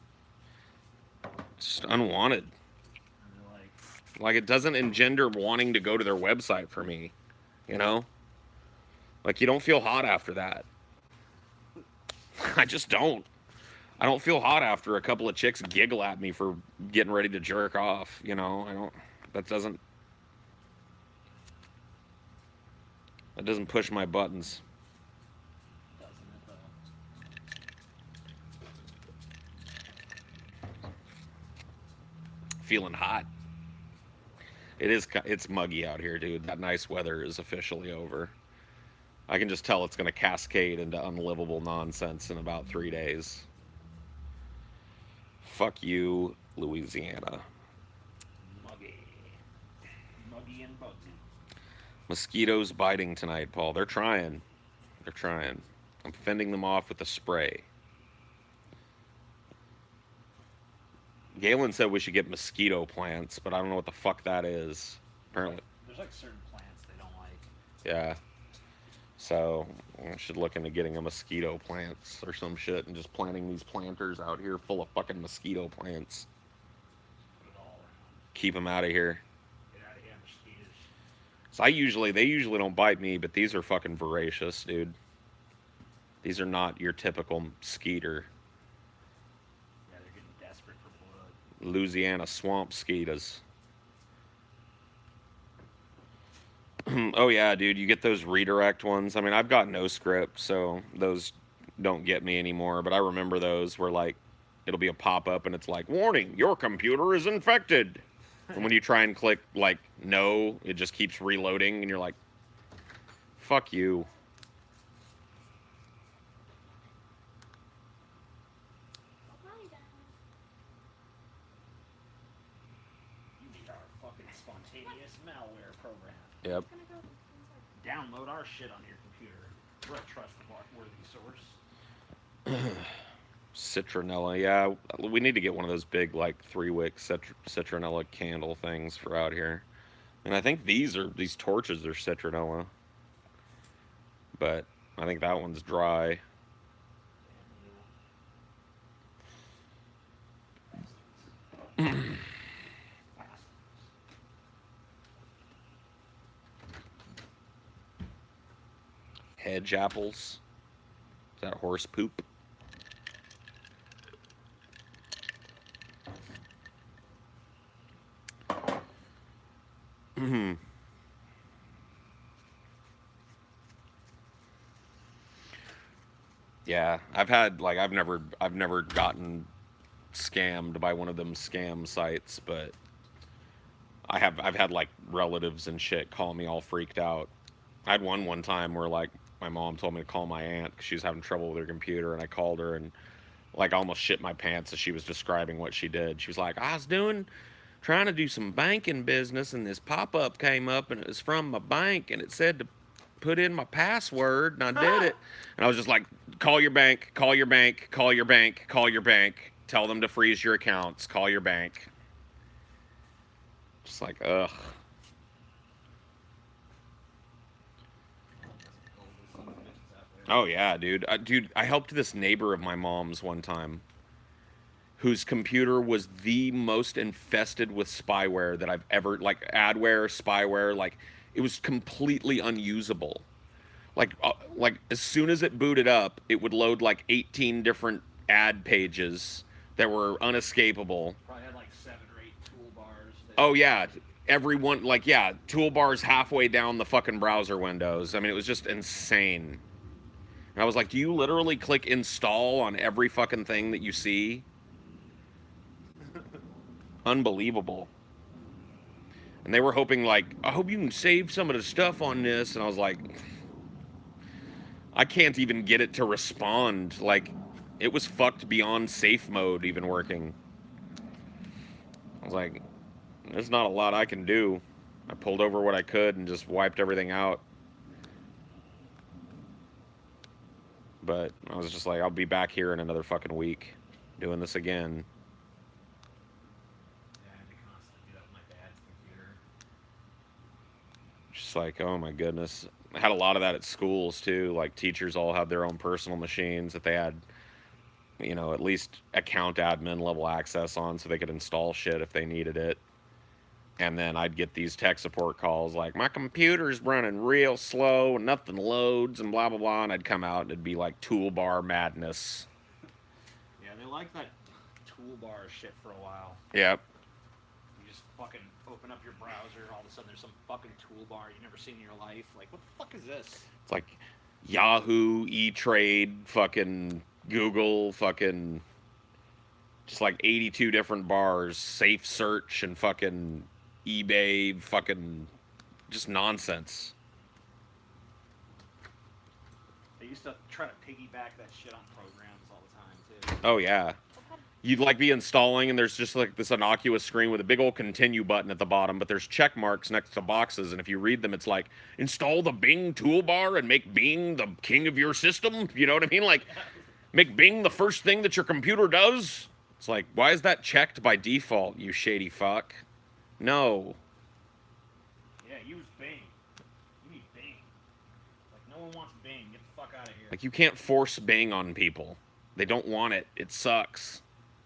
it's just unwanted. And they're like, Like, it doesn't engender wanting to go to their website for me. Like, you don't feel hot after that. I just don't. I don't feel hot after a couple of chicks giggle at me for getting ready to jerk off. I don't. That doesn't push my buttons. doesn't it, though? Feeling hot. It's muggy out here, dude. That nice weather is officially over. I can just tell it's going to cascade into unlivable nonsense in about 3 days. Fuck you, Louisiana. Muggy. Muggy and buggy. Mosquitoes biting tonight, Paul. They're trying. I'm fending them off with a spray. Galen said we should get mosquito plants, but I don't know what the fuck that is. Apparently, There's like certain plants they don't like. yeah. So I should look into getting a mosquito plants or some shit and just planting these planters out here full of fucking mosquito plants. Put it all around. Keep them out of here. Get out of here, mosquitoes. So they usually don't bite me, but these are fucking voracious, dude. These are not your typical skeeter. Yeah, they're getting desperate for blood. Louisiana swamp skeeters. Oh yeah, dude, you get those redirect ones. I mean, I've got no script, so those don't get me anymore, but I remember those where like it'll be a pop-up and it's like, "Warning, your computer is infected." And when you try and click like no, it just keeps reloading and you're like, "Fuck you." You need our fucking spontaneous malware program. Yep. Download our shit on your computer. We're a trustworthy source. Citronella, yeah, we need to get one of those big like 3-wick citronella candle things for out here. And I think these torches are citronella, but I think that one's dry. Hedge apples. Is that horse poop? Yeah, I've never gotten scammed by one of them scam sites, but I've had like relatives and shit call me all freaked out. I had one time where like my mom told me to call my aunt because she was having trouble with her computer, and I called her and like almost shit my pants as she was describing what she did. She was like, "I was trying to do some banking business, and this pop up came up, and it was from my bank, and it said to put in my password, and I did it." And I was just like, "Call your bank, call your bank, call your bank, call your bank. Tell them to freeze your accounts. Call your bank." Just like, ugh. Oh yeah, dude. I helped this neighbor of my mom's one time, whose computer was the most infested with spyware that I've ever, like adware, spyware. Like it was completely unusable. Like as soon as it booted up, it would load like 18 different ad pages that were unescapable. Probably had like 7 or 8 toolbars. Oh yeah, everyone like yeah, toolbars halfway down the fucking browser windows. I mean, it was just insane. And I was like, "Do you literally click install on every fucking thing that you see?" Unbelievable. And they were hoping like, "I hope you can save some of the stuff on this." And I was like, I can't even get it to respond. Like, it was fucked beyond safe mode even working. I was like, there's not a lot I can do. I pulled over what I could and just wiped everything out. But I was just like, I'll be back here in another fucking week doing this again. Yeah, I had to constantly do that with my dad's computer. Just like, oh my goodness. I had a lot of that at schools too. Like teachers all had their own personal machines that they had, you know, at least account admin level access on so they could install shit if they needed it. And then I'd get these tech support calls like, "My computer's running real slow and nothing loads and blah, blah, blah." And I'd come out and it'd be like toolbar madness. Yeah, they like that toolbar shit for a while. Yep. You just fucking open up your browser and all of a sudden there's some fucking toolbar you've never seen in your life. Like, what the fuck is this? It's like Yahoo, E-Trade, fucking Google, fucking just like 82 different bars, Safe Search and fucking eBay, fucking just nonsense. They used to try to piggyback that shit on programs all the time too. Oh yeah. You'd like be installing and there's just like this innocuous screen with a big old continue button at the bottom, but there's check marks next to boxes, and if you read them it's like, "Install the Bing toolbar and make Bing the king of your system." You know what I mean? Like, make Bing the first thing that your computer does. It's like, why is that checked by default, you shady fuck? No. Yeah, use Bing. You need Bing. Like, no one wants Bing. Get the fuck out of here. Like, you can't force Bing on people. They don't want it. It sucks.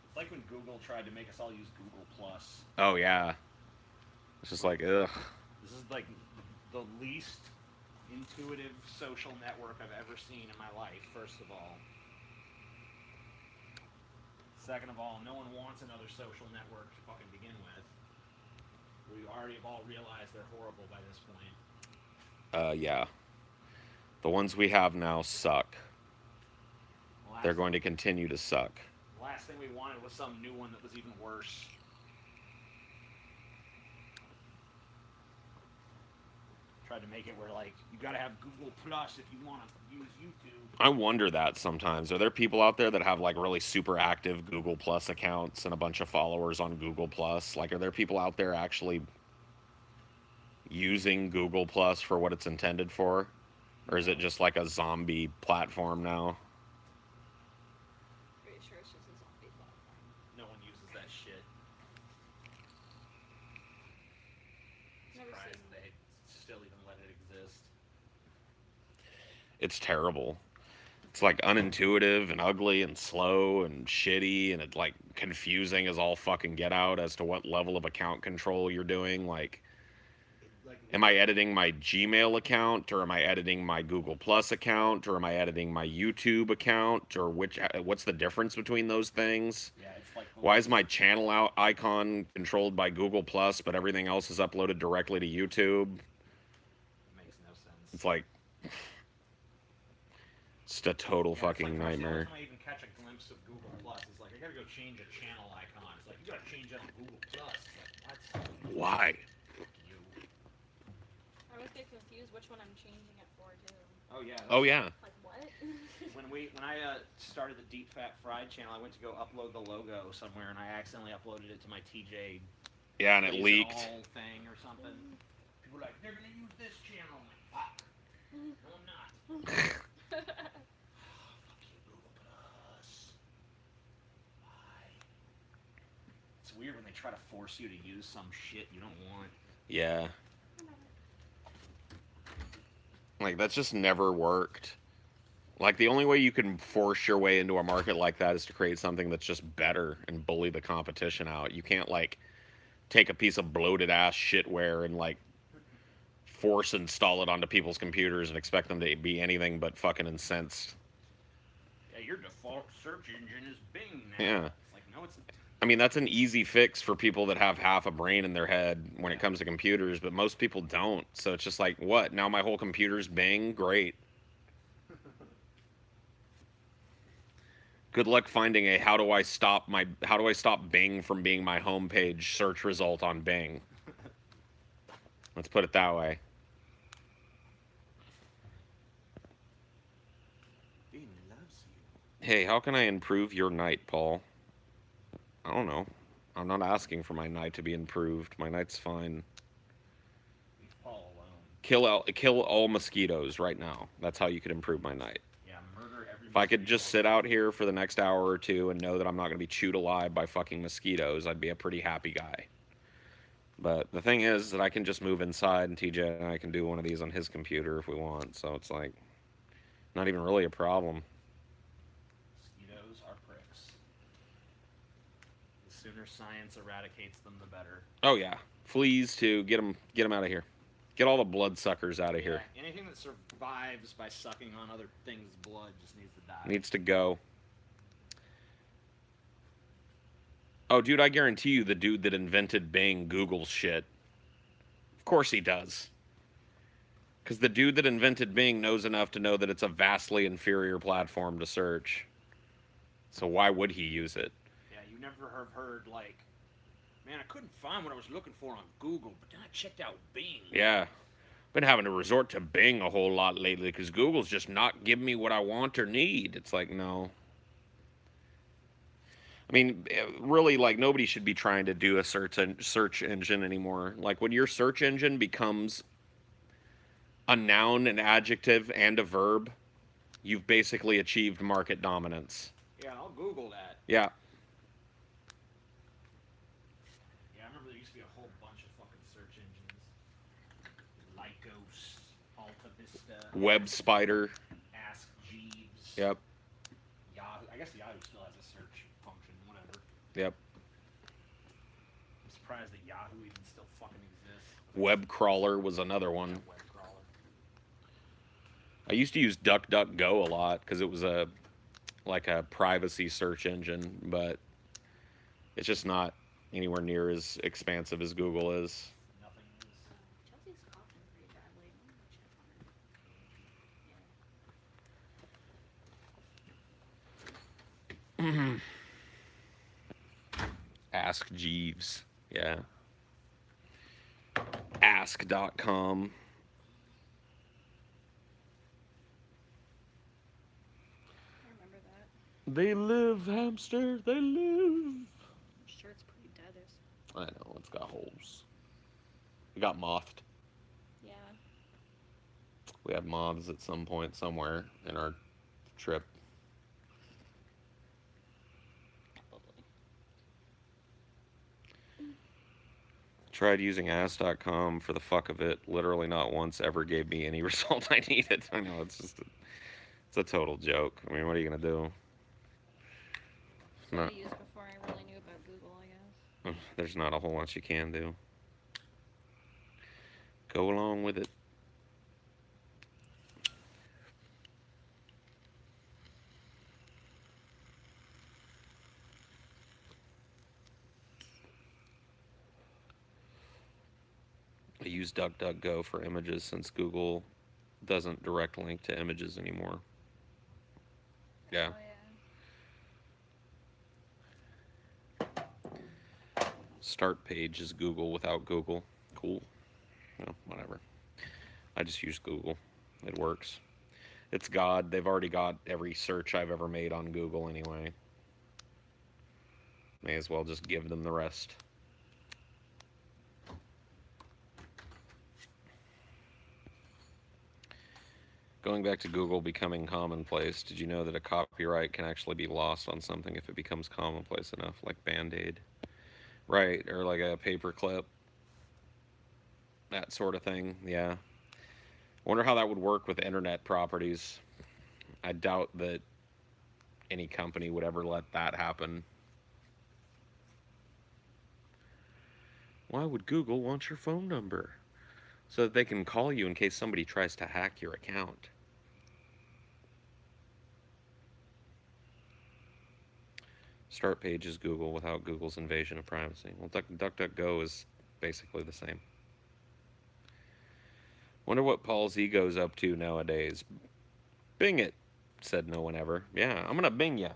It's like when Google tried to make us all use Google Plus. Oh, yeah. It's just like, ugh. This is like the least intuitive social network I've ever seen in my life, first of all. Second of all, no one wants another social network to fucking begin with. We already have all realized they're horrible by this point. Yeah. The ones we have now suck. They're going to continue to suck. The last thing we wanted was some new one that was even worse. Tried to make it where, like, you gotta have Google Plus if you want to use YouTube. I wonder that sometimes. Are there people out there that have like really super active Google Plus accounts and a bunch of followers on Google Plus? Like, are there people out there actually using Google Plus for what it's intended for? Or is it just like a zombie platform now? Pretty sure it's just a zombie platform. No one uses that shit. Never Surprised seen they still even let it exist. It's terrible. It's like unintuitive and ugly and slow and shitty, and it's like confusing as all fucking get out as to what level of account control you're doing. Like, am I editing my Gmail account, or am I editing my Google Plus account, or am I editing my YouTube account, or what's the difference between those things? Yeah, it's like Why is my channel out icon controlled by Google Plus, but everything else is uploaded directly to YouTube? It makes no sense. It's like, it's a total Yeah, fucking it's like nightmare. First time I even catch a glimpse of Google Plus, it's like I gotta go change a channel icon. It's like you gotta change that to Google Plus. It's like what? Why? Fuck you. I always get confused which one I'm changing it for too. Oh yeah. Oh yeah. Like what? When I started the Deep Fat Fried channel, I went to go upload the logo somewhere, and I accidentally uploaded it to my TJ. Yeah, and it Plays leaked. All thing or something. People are like, they're gonna use this channel. I'm like, fuck. No, I'm not. Fuck you, Google Plus. Why? It's weird when they try to force you to use some shit you don't want. Yeah. Like, that's just never worked. Like, the only way you can force your way into a market like that is to create something that's just better and bully the competition out. You can't, like, take a piece of bloated ass shitware and, like, force install it onto people's computers and expect them to be anything but fucking incensed. Yeah, your default search engine is Bing now. Yeah. It's like, no, it's. I mean, that's an easy fix for people that have half a brain in their head when it comes to computers, but most people don't. So it's just like, what? Now my whole computer's Bing? Great. Good luck finding a how do I stop Bing from being my homepage search result on Bing. Let's put it that way. Bing loves you. Hey, how can I improve your night, Paul? I don't know. I'm not asking for my night to be improved. My night's fine. Leave Paul alone. Kill all mosquitoes right now. That's how you could improve my night. Yeah, murder every. If I could just sit out here for the next hour or two and know that I'm not going to be chewed alive by fucking mosquitoes, I'd be a pretty happy guy. But the thing is that I can just move inside, and TJ and I can do one of these on his computer if we want. So it's like, not even really a problem. Mosquitoes are pricks. The sooner science eradicates them, the better. Oh yeah, fleas too. Get them out of here. Get all the bloodsuckers out of here. Yeah, anything that survives by sucking on other things' blood just needs to die. Needs to go. Oh, dude, I guarantee you the dude that invented Bing Googles shit. Of course he does. Because the dude that invented Bing knows enough to know that it's a vastly inferior platform to search. So why would he use it? Yeah, you never have heard, like, man, I couldn't find what I was looking for on Google, but then I checked out Bing. Yeah. Been having to resort to Bing a whole lot lately because Google's just not giving me what I want or need. It's like, no. I mean, really, like, nobody should be trying to do a search engine anymore. Like, when your search engine becomes a noun, an adjective, and a verb, you've basically achieved market dominance. Yeah, I'll Google that. Yeah. Web Spider. Ask Jeeves. Yep. Yahoo. I guess Yahoo still has a search function. Whatever. Yep. I'm surprised that Yahoo even still fucking exists. Web Crawler was another Yeah, one. web crawler. I used to use DuckDuckGo a lot because it was a privacy search engine, but it's just not anywhere near as expansive as Google is. Nothing is. Chelsea's coughing pretty badly. I'm gonna check on her. Ask Jeeves. Yeah. Ask.com. I remember that. They live, hamster. They live. Shirt's pretty dead. I know, it's got holes. It got mouthed. Yeah. We had moths at some point somewhere in our trip. Probably. Tried using ask.com for the fuck of it. Literally not once ever gave me any result I needed. I know, it's a total joke. I mean, what are you going to do? That's what I used before I really knew about Google, I guess. There's not a whole lot you can do. Go along with it. I use DuckDuckGo for images since Google doesn't direct link to images anymore. Yeah. Oh, yeah. Start page is Google without Google. Cool. No, whatever. I just use Google. It works. It's God. They've already got every search I've ever made on Google anyway. May as well just give them the rest. Going back to Google becoming commonplace, did you know that a copyright can actually be lost on something if it becomes commonplace enough, like Band-Aid? Right, or like a paperclip. That sort of thing, yeah. I wonder how that would work with internet properties. I doubt that any company would ever let that happen. Why would Google want your phone number? So that they can call you in case somebody tries to hack your account. Start page is Google without Google's invasion of privacy. Well, DuckDuckGo is basically the same. Wonder what Paul's ego's up to nowadays. Bing it, said no one ever. Yeah, I'm gonna bing you.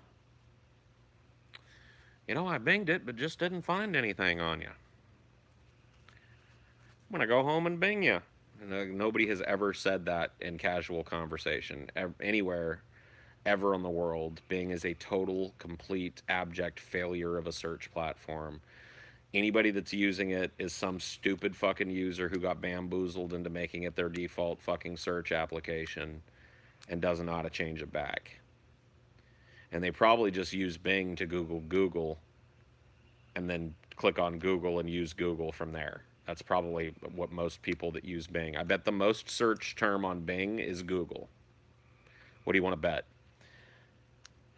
You know, I binged it, but just didn't find anything on you. I'm gonna go home and bing you. And, nobody has ever said that in casual conversation anywhere, ever in the world. Bing is a total, complete, abject failure of a search platform. Anybody that's using it is some stupid fucking user who got bamboozled into making it their default fucking search application and doesn't know how to change it back. And they probably just use Bing to Google and then click on Google and use Google from there. That's probably what most people that use Bing. I bet the most searched term on Bing is Google. What do you want to bet?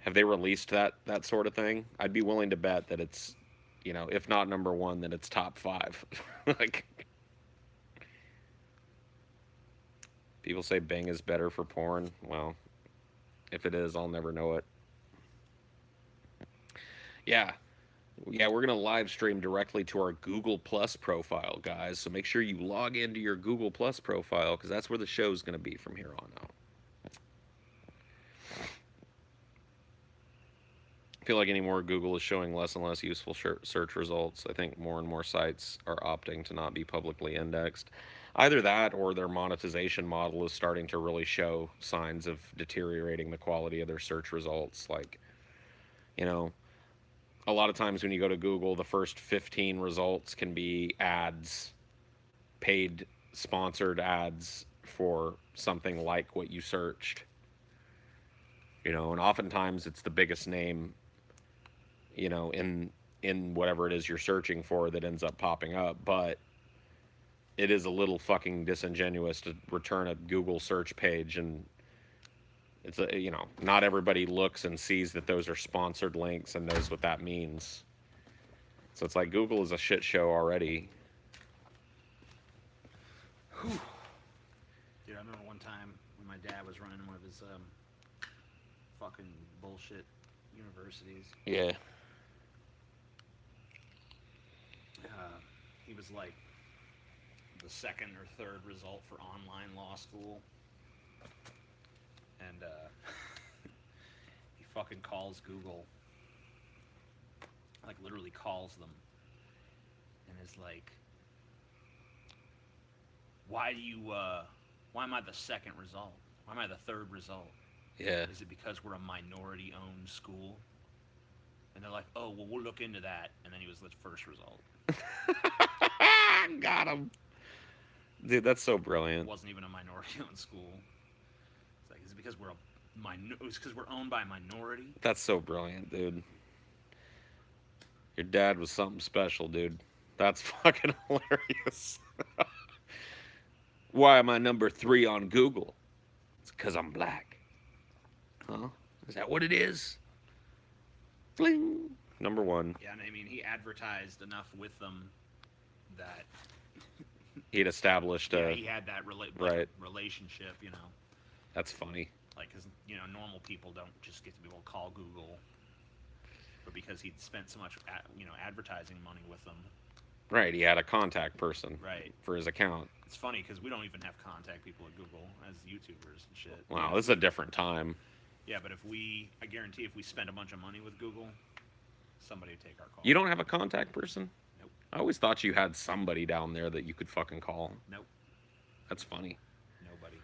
Have they released that sort of thing? I'd be willing to bet that it's, you know, if not number one, then it's top 5. Like, people say Bing is better for porn. Well, if it is, I'll never know it. Yeah, we're going to live stream directly to our Google Plus profile, guys. So make sure you log into your Google Plus profile because that's where the show's going to be from here on out. I feel like anymore Google is showing less and less useful search results. I think more and more sites are opting to not be publicly indexed. Either that or their monetization model is starting to really show signs of deteriorating the quality of their search results. Like, you know, a lot of times when you go to Google, the first 15 results can be ads, paid sponsored ads for something like what you searched. You know, and oftentimes it's the biggest name, you know, in whatever it is you're searching for that ends up popping up. But it is a little fucking disingenuous to return a Google search page, and it's a, not everybody looks and sees that those are sponsored links and knows what that means. So it's like Google is a shit show already. Dude, I remember one time when my dad was running one of his fucking bullshit universities. Yeah. He was like the second or third result for online law school, and he fucking calls Google, like literally calls them, and is like, why am I the second result? Why am I the third result? Yeah. Is it because we're a minority-owned school? And they're like, oh, well, we'll look into that. And then he was the first result. Got him. Dude, that's so It brilliant. wasn't even a minority-owned school. It's like, is it because it's because we're owned by a minority? That's so brilliant, dude. Your dad was something special, dude. That's fucking hilarious. Why am I number 3 on Google? It's because I'm black. Huh? Is that what it is? Bling. Number 1. Yeah, and I mean, he advertised enough with them that He'd established yeah, a... he had that right. relationship, That's funny. Like, because, normal people don't just get to be able to call Google. But because he'd spent so much, advertising money with them. Right, he had a contact person Right. for his account. It's funny because we don't even have contact people at Google as YouTubers and shit. Wow, Yeah, this is a different time. Yeah, but I guarantee if we spend a bunch of money with Google, somebody would take our call. You don't have a contact person? Nope. I always thought you had somebody down there that you could fucking call. Nope. That's funny. Nobody.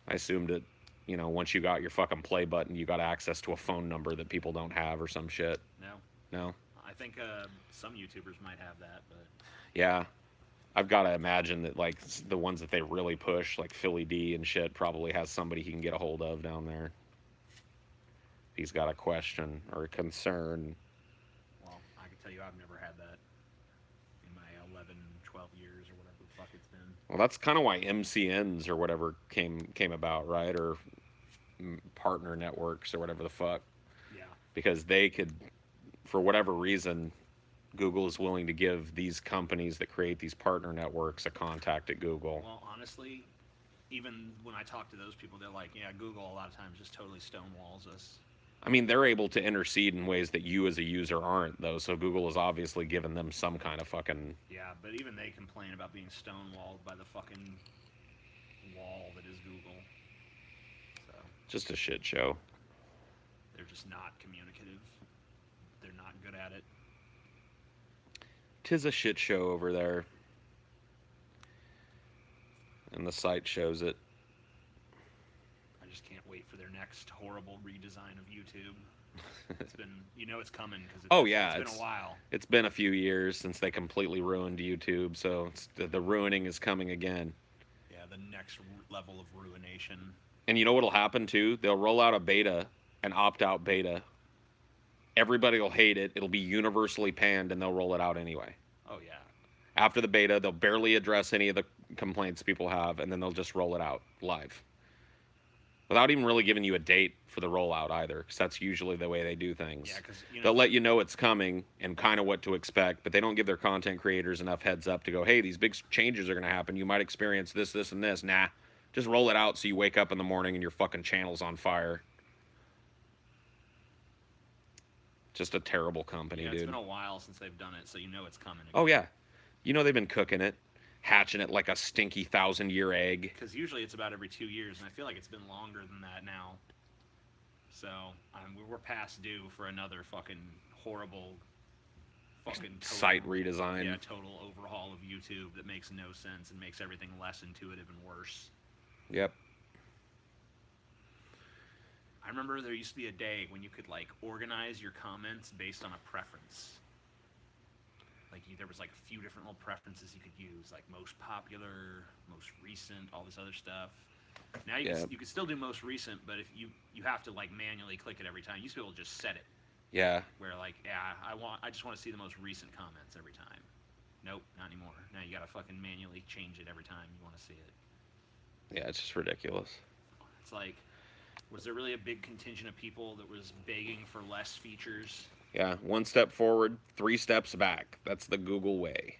I assumed that, once you got your fucking play button, you got access to a phone number that people don't have or some shit. No. No? I think some YouTubers might have that, but Yeah. I've got to imagine that, like, the ones that they really push, like Philly D and shit, probably has somebody he can get a hold of down there. If he's got a question or a concern. well, I can tell you I've never had that in my 11, 12 years or whatever the fuck it's been. Well, that's kind of why MCNs or whatever came about, right? Or partner networks or whatever the fuck. Yeah. Because they could, for whatever reason, Google is willing to give these companies that create these partner networks a contact at Google. Well, honestly, even when I talk to those people, they're like, yeah, Google a lot of times just totally stonewalls us. I mean, they're able to intercede in ways that you as a user aren't, though. So Google has obviously given them some kind of fucking... Yeah, but even they complain about being stonewalled by the fucking wall that is Google. So Just a shit show. they're just not communicative. They're not good at it. 'Tis a shit show over there. And the site shows it. I just can't wait for their next horrible redesign of YouTube. It's been, it's coming because Oh, yeah, it's been a while. It's been a few years since they completely ruined YouTube, so the ruining is coming again. Yeah, the next level of ruination. And you know what'll happen too? They'll roll out a beta, an opt-out beta. Everybody will hate it. It'll be universally panned, and they'll roll it out anyway. Oh yeah. After the beta, they'll barely address any of the complaints people have, and then they'll just roll it out live. Without even really giving you a date for the rollout either, because that's usually the way they do things. Yeah, because They'll let you know it's coming and kind of what to expect, but they don't give their content creators enough heads up to go, hey, these big changes are going to happen. You might experience this, this, and this. Nah, just roll it out so you wake up in the morning and your fucking channel's on fire. Just a terrible company, yeah, dude. it's been a while since they've done it, so it's coming. Again. Oh, yeah. They've been cooking it, hatching it like a stinky 1,000-year egg. Because usually it's about every 2 years, and I feel like it's been longer than that now. So we're past due for another fucking horrible fucking Site redesign. Yeah, total overhaul of YouTube that makes no sense and makes everything less intuitive and worse. Yep. I remember there used to be a day when you could like organize your comments based on a preference. Like there was like a few different little preferences you could use, like most popular, most recent, all this other stuff. Now you can still do most recent, but if you have to like manually click it every time. You used to be able to just set it. Yeah. Where like I just want to see the most recent comments every time. Nope, not anymore. Now you gotta fucking manually change it every time you want to see it. Yeah, it's just ridiculous. It's like, was there really a big contingent of people that was begging for less features? Yeah, one step forward, three steps back. That's the Google way.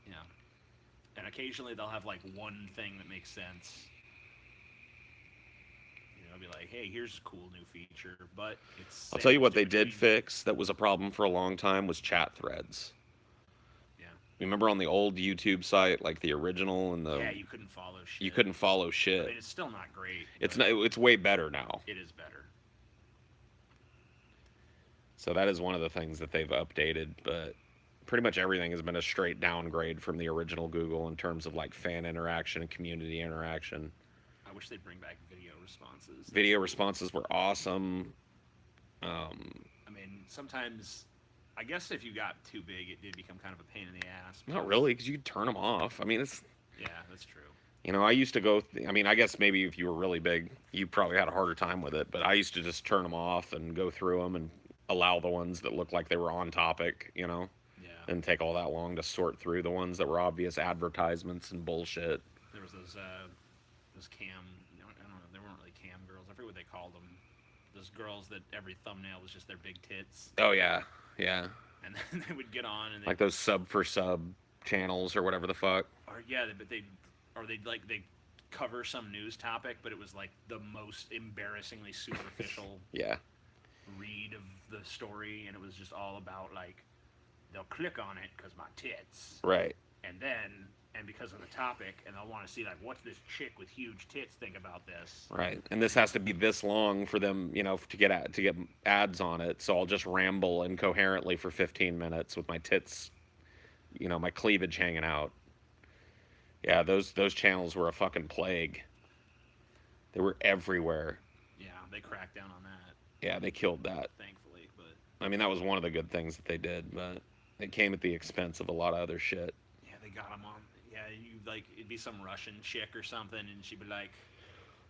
Yeah. And occasionally they'll have like one thing that makes sense. Be like, hey, here's a cool new feature, but it's I'll tell you sandwiched what in they did between. fix that was a problem for a long time was chat threads. Yeah. You remember on the old YouTube site, like the original and the Yeah, you couldn't follow shit. you couldn't follow I shit. mean, it's still not great. It's But not. It's way better now. it is better. So that is one of the things that they've updated, but pretty much everything has been a straight downgrade from the original Google in terms of like fan interaction and community interaction. I wish they'd bring back video responses. Video responses were awesome. I mean, sometimes, I guess if you got too big, it did become kind of a pain in the ass. Not really, because you could turn them off. I mean, it's Yeah, that's true. I used to go. I mean, I guess maybe if you were really big, you probably had a harder time with it. But I used to just turn them off and go through them and allow the ones that looked like they were on topic. Yeah. Didn't take all that long to sort through the ones that were obvious advertisements and bullshit. There was those cam, I don't know, they weren't really cam girls. I forget what they called them. Those girls that every thumbnail was just their big tits. Oh yeah, yeah. And then they would get on and Like those sub for sub channels or whatever the fuck. or yeah, but they cover some news topic, but it was like the most embarrassingly superficial Yeah. read of the story, and it was just all about like they'll click on it because my tits, Right. and then and because of the topic, and they'll want to see like what's this chick with huge tits think about this. Right. And this has to be this long for them, to get ads on it. So I'll just ramble incoherently for 15 minutes with my tits, my cleavage hanging out. Yeah, those channels were a fucking plague. They were everywhere. Yeah, they cracked down on that, Yeah, they killed that. thankfully, but I mean, that was one of the good things that they did, but it came at the expense of a lot of other shit. yeah, they got them on. Yeah, you like it'd be some Russian chick or something, and she'd be like,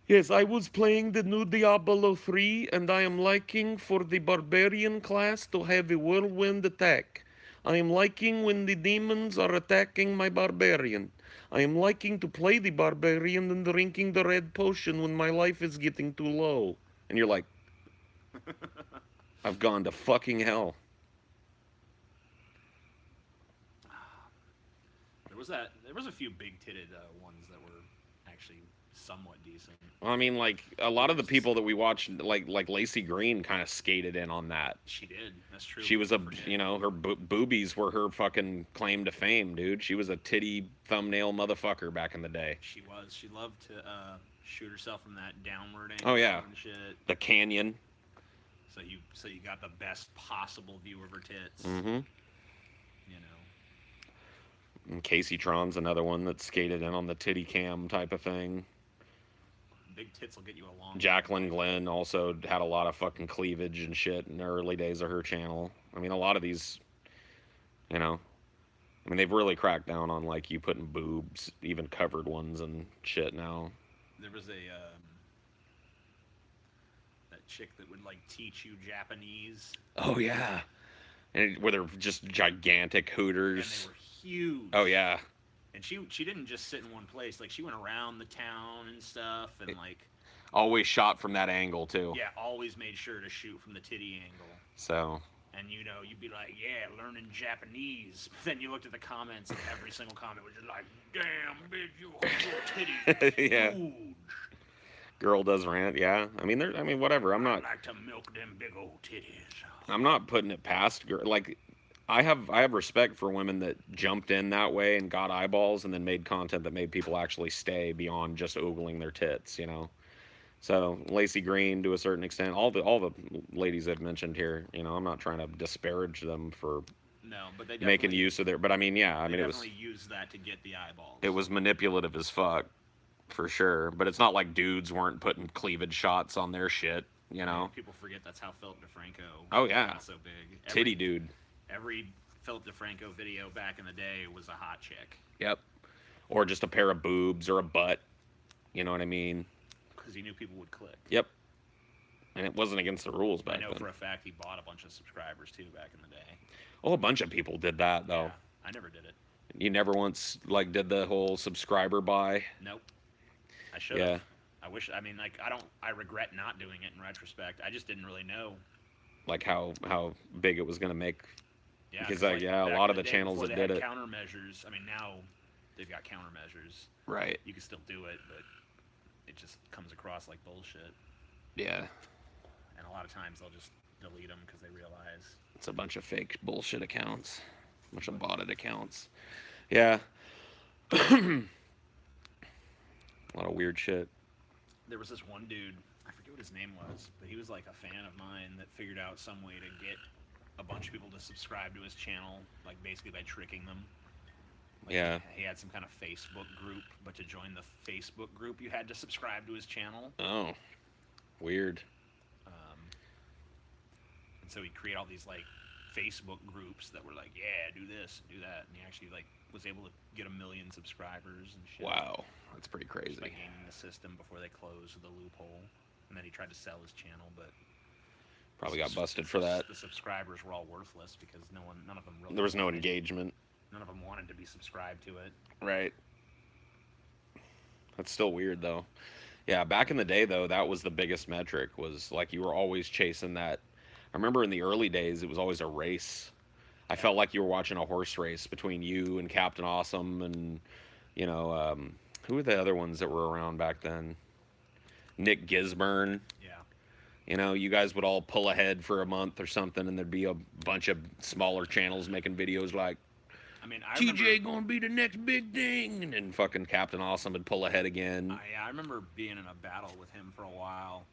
Yes, I was playing the new Diablo 3, and I am liking for the barbarian class to have a whirlwind attack. I am liking when the demons are attacking my barbarian. I am liking to play the barbarian and drinking the red potion when my life is getting too low. And you're like, I've gone to fucking hell. there was a few big titted ones that were actually somewhat decent. I mean, like, a lot of the people that we watched, like Lacey Green kind of skated in on that. She did. That's true. She was Forget. her boobies were her fucking claim to fame, dude. She was a titty thumbnail motherfucker back in the day. She was. She loved to shoot herself from that downward angle. Oh, yeah. And shit. The canyon. So you got the best possible view of her tits. Mm-hmm. You know. And Casey Tron's another one that skated in on the titty cam type of thing. Big tits will get you a long. Jacqueline Glenn also had a lot of fucking cleavage and shit in the early days of her channel. I mean, a lot of these, they've really cracked down on like you putting boobs, even covered ones and shit now. There was that chick that would like teach you Japanese. Oh yeah, and where they're just gigantic hooters. And they were huge. Oh yeah. And she didn't just sit in one place. Like she went around the town and stuff, and like always shot from that angle too. yeah, always made sure to shoot from the titty angle. So. And you'd be like, yeah, learning Japanese. But then you looked at the comments, and every single comment was just like, damn, bitch, your titty Yeah. huge. Girl does rant, yeah. I mean, whatever. I like to milk them big old titties. I'm not putting it past like. I have respect for women that jumped in that way and got eyeballs and then made content that made people actually stay beyond just ogling their tits, So Lacey Green, to a certain extent, all the ladies I've mentioned here, I'm not trying to disparage them for No, but they making use of their. But I mean, yeah, they it was definitely used that to get the eyeballs. it was manipulative as fuck, for sure. But it's not like dudes weren't putting cleavage shots on their shit, People forget that's how Philip DeFranco Oh, yeah. got so big. Titty dude. Every Philip DeFranco video back in the day was a hot chick. Yep. Or just a pair of boobs or a butt. You know what I mean? Because he knew people would click. Yep. And it wasn't against the rules back I know then. for a fact he bought a bunch of subscribers too back in the day. Oh, a bunch of people did that though. Yeah, I never did it. You never once like did the whole subscriber buy. Nope. I should have. Yeah, I wish. I mean, like, I don't. I regret not doing it in retrospect. I just didn't really know. like how big it was gonna make. Yeah, Because because like like yeah, a back lot in of the the day channels before that they did had it. countermeasures. I mean, now they've got countermeasures. Right. You can still do it, but it just comes across like bullshit. Yeah, And a lot of times they'll just delete them because they realize. it's a bunch of fake bullshit accounts, a bunch of But botted accounts. Yeah, a lot of weird shit. there was this one dude. I forget what his name was, but he was like a fan of mine that figured out some way to get a bunch of people to subscribe to his channel, like basically by tricking them. Like Yeah. he had some kind of Facebook group, but to join the Facebook group, you had to subscribe to his channel. Oh, weird. Um, and so he'd create all these like Facebook groups that were like, yeah, do this, do that, and he actually like was able to get 1 million subscribers and shit. Wow, that's pretty Just by crazy. gaming the system before they closed the loophole. And then he tried to sell his channel, but Probably got busted for that. The subscribers were all worthless because none of them really. There was no engagement. None of them wanted to be subscribed to it. Right. That's still weird though. Yeah, back in the day though, that was the biggest metric was like you were always chasing that. I remember in the early days it was always a race. I felt like you were watching a horse race between you and Captain Awesome and you know, who were the other ones that were around back then? Nick Gisburn. Yeah. You know, you guys would all pull ahead for a month or something, and there'd be a bunch of smaller channels making videos like, I mean, I TJ remember, gonna be the next big thing, and then fucking Captain Awesome would pull ahead again. I remember being in a battle with him for a while.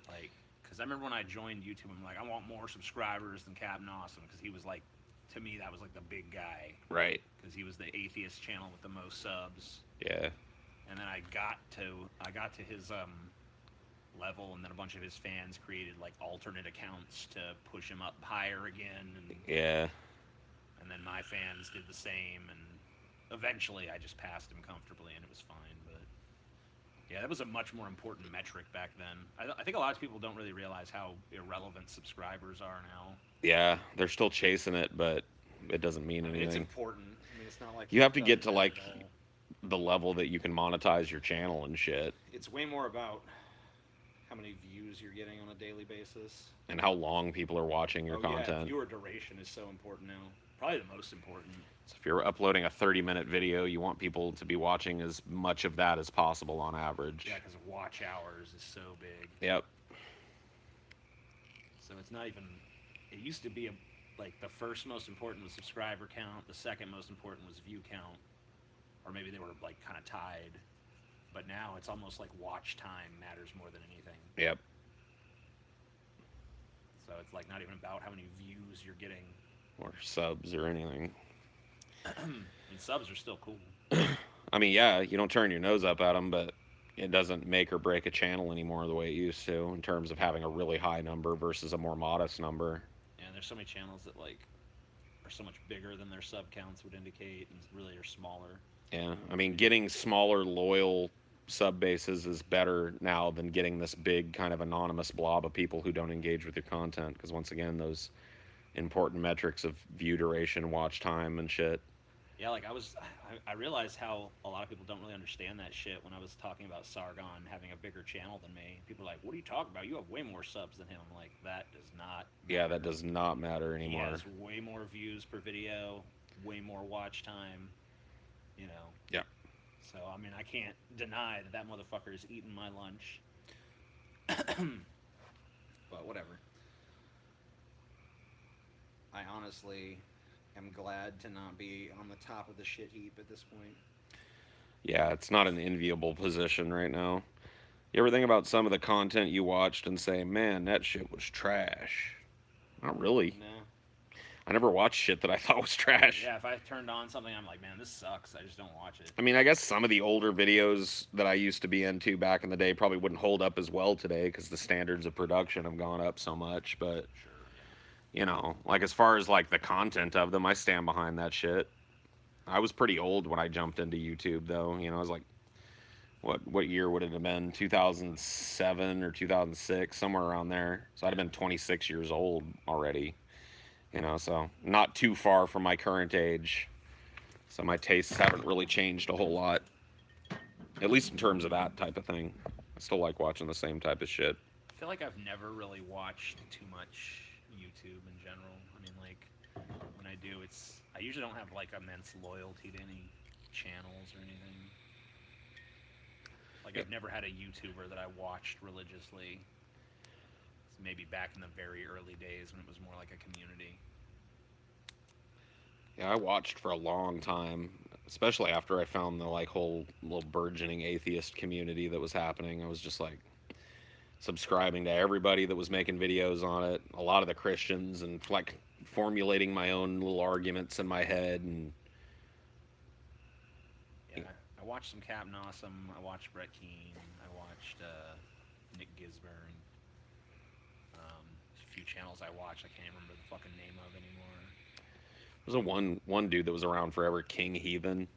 Like, because I remember when I joined YouTube, I'm like, I want more subscribers than Captain Awesome, because he was like, to me, that was like the big guy, Right. because he was the atheist channel with the most subs. Yeah. And then I got to his level, and then a bunch of his fans created like alternate accounts to push him up higher again, Yeah. and then my fans did the same, and eventually I just passed him comfortably, and it was fine. But yeah, that was a much more important metric back then. I think a lot of people don't really realize how irrelevant subscribers are now. Yeah. They're still chasing it, but it doesn't mean I mean, it's anything. important. I mean, it's not like You have to it get to doesn't like at all. the level that you can monetize your channel and shit, It's way more about how many views you're getting on a daily basis. and how long people are watching your Yeah, content. viewer duration is so important now. Probably the most important. So if you're uploading a 30-minute video, you want people to be watching as much of that as possible on average. Yeah, because watch hours is so big. Yep. So it's not even. It used to be like the first most important was subscriber count. The second most important was view count, or maybe they were like kind of tied. But now it's almost like watch time matters more than anything. Yep. So it's like not even about how many views you're getting. Or subs or anything. I mean, subs are still cool. I mean, yeah, you don't turn your nose up at them, but it doesn't make or break a channel anymore the way it used to in terms of having a really high number versus a more modest number. And there's so many channels that like are so much bigger than their sub counts would indicate, and really are smaller. Yeah, I mean, getting smaller, loyal sub bases is better now than getting this big kind of anonymous blob of people who don't engage with your content. Because once again, those important metrics of view duration, watch time, and shit. Yeah, like I realized how a lot of people don't really understand that shit when I was talking about Sargon having a bigger channel than me. People are like, what are you talking about? You have way more subs than him. I'm like, that does not Yeah, that does not matter He anymore. has way more views per video, way more watch time, you know. Yeah. So, I mean, I can't deny that motherfucker is eating my lunch. But whatever. I honestly am glad to not be on the top of the shit heap at this point. Yeah, it's not an enviable position right now. You ever think about some of the content you watched and say, man, that shit was trash? Not really. No. I never watched shit that I thought was trash. Yeah, if I turned on something, I'm like, man, this sucks. I just don't watch it. I mean, I guess some of the older videos that I used to be into back in the day probably wouldn't hold up as well today because the standards of production have gone up so much. But, Sure, you know, like as far as like the content of them, I stand behind that shit. I was pretty old when I jumped into YouTube, though. You know, I was like, what year would it have been? 2007 or 2006, somewhere around there. So I'd have been 26 years old already. You know, so not too far from my current age. So my tastes haven't really changed a whole lot, at least in terms of that type of thing. I still like watching the same type of shit. I feel like I've never really watched too much YouTube in general. I mean, like when I do, it's I usually don't have like immense loyalty to any channels or anything. Like Yeah, I've never had a YouTuber that I watched religiously. Maybe back in the very early days when it was more like a community. yeah, I watched for a long time, especially after I found the like whole little burgeoning atheist community that was happening. I was just like subscribing to everybody that was making videos on it. A lot of the Christians and like formulating my own little arguments in my head and Yeah, I watched some Captain Awesome. I watched Brett Keane. I watched Nick Gisburn. There's a few channels I watched. I can't remember the fucking name of anymore. there was a one dude that was around forever, King Heathen.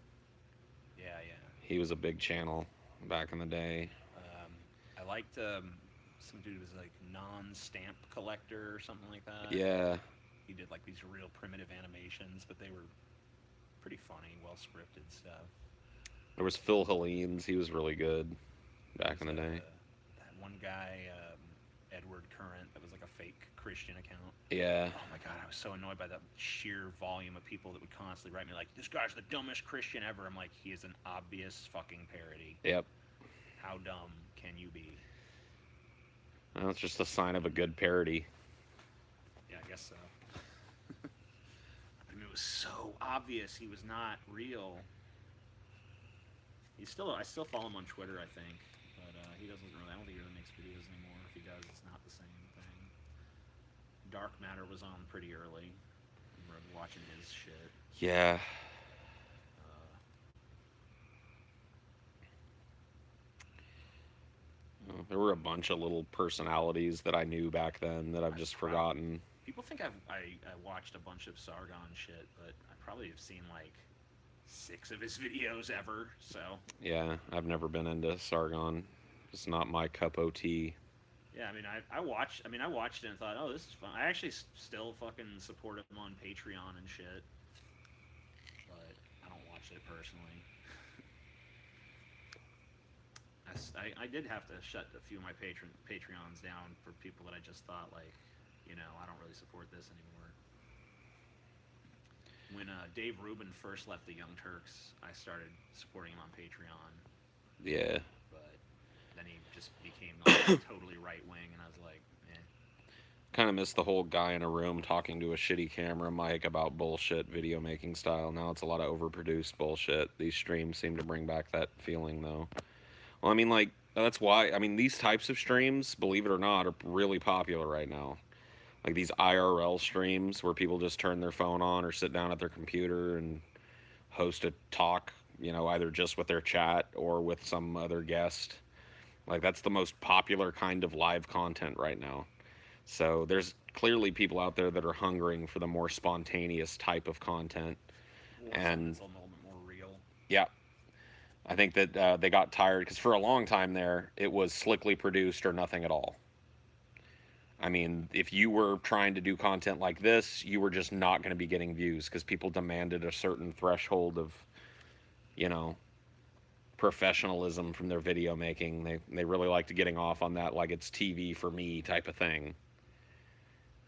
Yeah, yeah. He was a big channel back in the day. Um, I liked some dude who was like non-stamp collector or something like that. Yeah. He did like these real primitive animations, but they were pretty funny, well scripted stuff. There was Phil Hellenes. He was really good back There's in the day. that one guy, Edward Current, that was like a fake Christian account. Yeah. Oh my god, I was so annoyed by the sheer volume of people that would constantly write me like, "This guy's the dumbest Christian ever." I'm like, he is an obvious fucking parody. Yep. How dumb can you be? Well, it's just a sign of a good parody. Yeah, I guess so. I mean, it was so obvious he was not real. I still follow him on Twitter, I think, but he doesn't really. I don't think he really makes videos anymore. If he does, it's not the same thing. Dark Matter was on pretty early. I remember watching his shit. Yeah. Uh, There were a bunch of little personalities that I knew back then that I've just forgotten. People think I watched a bunch of Sargon shit, but I probably have seen like 6 of his videos ever. So Yeah, I've never been into Sargon. It's not my cup o' tea. yeah, I mean, I watched. I mean, I watched it and thought, oh, this is fun. I actually still fucking support him on Patreon and shit, but I don't watch it personally. I did have to shut a few of my Patreons down for people that I just thought like, I don't really support this anymore. When Dave Rubin first left the Young Turks, I started supporting him on Patreon, Yeah. but then he just became like, totally right wing, and I was like, eh. Kind of miss the whole guy in a room talking to a shitty camera mic about bullshit video making style. Now it's a lot of overproduced bullshit. These streams seem to bring back that feeling, though. Well, I mean, like, that's why, I mean, these types of streams, believe it or not, are really popular right now. Like these IRL streams where people just turn their phone on or sit down at their computer and host a talk, either just with their chat or with some other guest. Like, that's the most popular kind of live content right now. So there's clearly people out there that are hungering for the more spontaneous type of content. And It's a little bit more real. yeah, I think that they got tired because for a long time there, it was slickly produced or nothing at all. I mean, if you were trying to do content like this, you were just not going to be getting views because people demanded a certain threshold of, you know, professionalism from their video making. They really liked getting off on that, like it's TV for me type of thing.